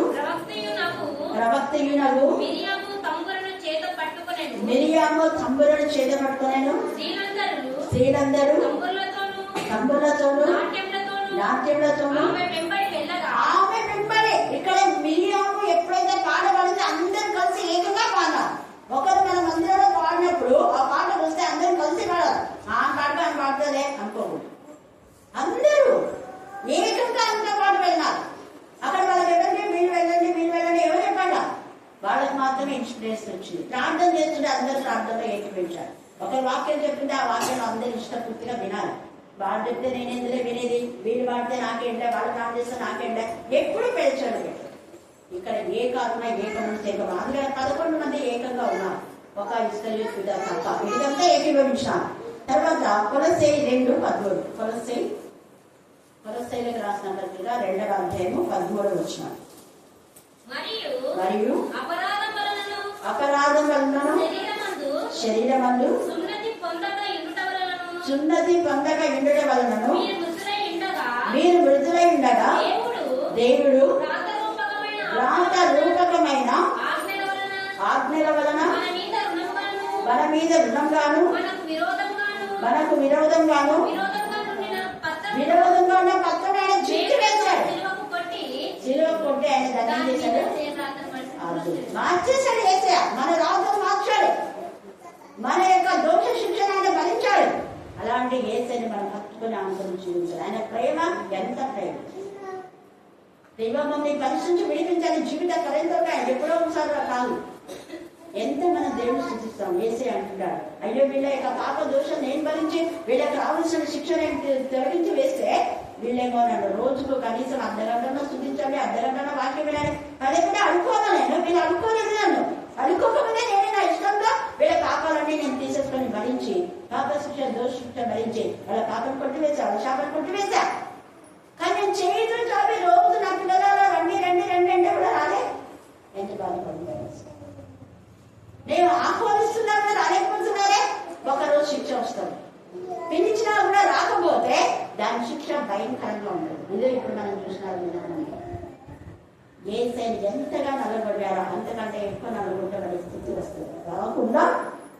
ప్రవక్తయునగు మిరియాము తంబురను చేత పట్టుకొనెను. స్త్రీలందరూ తంబురలతోను నాట్యములతోను ఆమె వెంబడి. ఇక్కడ మిరియాము ఎప్పుడైతే పాట పాడితే అందరూ కలిసి ఏకంగా పాడాలి. ఒకరు మన మందిరంలో పాడినప్పుడు ఆ పాట వస్తే అందరూ కలిసి పాడాలి. ఆ పాట అని పాడుతుందే అనుకోకూడదు. అందరూ ఏకంగా అంతా పాట వెళ్ళాలి. అక్కడ వాళ్ళకి ఎవరికి వీళ్ళు వెళ్ళండి ఎవరు చెప్పాలా? వాళ్ళకి మాత్రమే ఇన్స్పిరేషన్ వచ్చింది. ప్రార్థన చేస్తుంటే అందరూ ప్రార్థనలో ఏకీపించారు. ఒకరు వాక్యం చెప్తుంటే ఆ వాక్యం అందరూ ఇష్టపూర్తిగా వినాలి. వాళ్ళు చెప్తే నేను ఎందులో వినేది, వీళ్ళు పాడితే నాకేంటే, వాళ్ళు ప్రార్థన చేస్తే నాకేంటే, ఎప్పుడు పేర్చాడు. ఇక్కడ ఏకాత్మ ఏకం. అందులో 11 మంది ఏకంగా ఉన్నారు. ఒక ఇస్కరియోతు యూదా తప్ప వీళ్ళంతా ఏకీభవించారు. తర్వాత కొలస్సయి 2:13. కొలస్సీలకు రాసిన పత్రిక 2వ అధ్యాయము 13వ వచనం. మరియు అపరాధం వలన శరీరమందు సున్నతి పొందక ఇండుట వలనను మీరు మృతులై ఉండగా దేవుడు రాత రూపకమైన ఆజ్ఞల వలన మన మీద రుణంగాను మనకు విరోధంగాను ఉన్న పత్రం ఆయన చించి వేశాడు. సిలువ కొట్టి ఆయన దండం చేశాడు, మార్చేశాడు. యేసయ్య మన రాతను మార్చాడు, మన యొక్క దోష శిక్షణ ఆయన భరించాడు. అలాంటి యేసయ్యని మనం హత్తుకుని ఆనందం చూపించాలి. ఆయన ప్రేమ ఎంత ప్రేమ. దైవం మమ్మల్ని పరిశుద్ధి విడిపించాలి. జీవిత కరెంతో ఎప్పుడో ఒకసారి కాదు. ఎంత మనం దేవుని స్థుతిస్తాం. ఏసే అంటున్నాడు, అయ్యో వీళ్ళ యొక్క పాప దోషం నేను భరించి వీళ్ళకి రావాల్సిన శిక్ష నేను తొలగించి వేస్తే వీళ్ళేమో నన్ను రోజుకు కనీసం అర్ధగంటలో స్థుతించాలి, అర్ధగంటలో వాక్యం వినాలి. అదే కూడా అనుకోను నేను, వీళ్ళు అనుకోలేదు. నన్ను అనుకోకపోతే నేను నా ఇష్టంగా వీళ్ళ పాపాలన్నీ నేను తీసేసుకొని భరించి పాప శిక్ష దోష శిక్ష భరించి వాళ్ళ పాపను కొట్టివేసా, వాళ్ళ శాపను కొట్టివేసా. కానీ నేను చేయడం చాపి రోజు నా పిల్లల రండి రండి రండి అంటే కూడా రాలే. ఎంత బాధపడుతున్నాను. నేను ఆహ్వానిస్తున్నాను రాలేకపోతున్నారే. ఒకరోజు శిక్ష వస్తుంది. పిలిచినా కూడా రాకపోతే దాని శిక్ష భయంకరంగా ఉంటుంది. ఇదే ఇప్పుడు మనం చూసిన విధానం. ఏసైని ఎంతగా నలగొట్టారో అంతకంటే ఎక్కువ నలగొట్టబడే స్థితి వస్తుంది. రాకుండా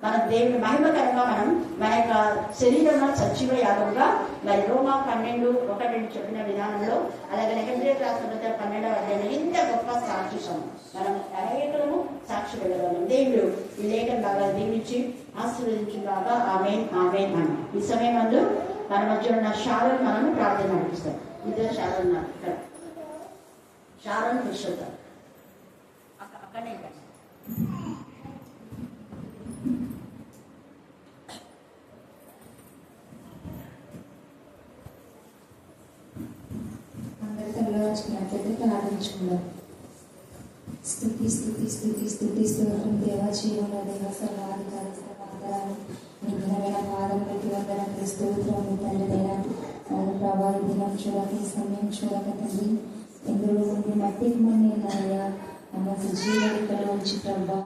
మన దేవుని మహిమకరంగా మనం మన యొక్క శరీరంలో సజీవ యాగంగా మరి రోమా 12:1 చెప్పిన విధానంలో, అలాగే హెబ్రీ రాసిన 12వ అధ్యాయంలో ఇంత గొప్ప సాక్షిస్తాం. మనం అనేకులను సాక్షి వెళ్ళగలం. దేవుడు ఈ లేఖను బాగా దీవించి ఆశీర్వదించి బాగా ఆమేన్ ఆమేన్ అన్నాం. ఈ సమయం ముందు మన మధ్య ఉన్న షారోన్ మనము ప్రార్థన నడిపిస్తాం. ఇద్దరు షారోన్ ఇక్కడ షారోన్ పురుషోత్తం అక్కడనే వచ్చినట్లయితే ప్రార్థించుకుందాం. స్తుతి స్తుతి స్తుతి స్తుతి స్తోత్రం దేవా, జీవంలో దేవ, సర్వాధికారి సర్వాధారాలు నీ ఘనమైన పాదములకి వందనాలు, స్తోత్రం తండ్రి. అవును ప్రభా, ఈ దినం చూడక, ఈ సమయం చూడక తండ్రి, ఎందులో నుండి మట్టికి మన్నేనయ్యా అన్న జీవనికలో ఉంచి ప్రభా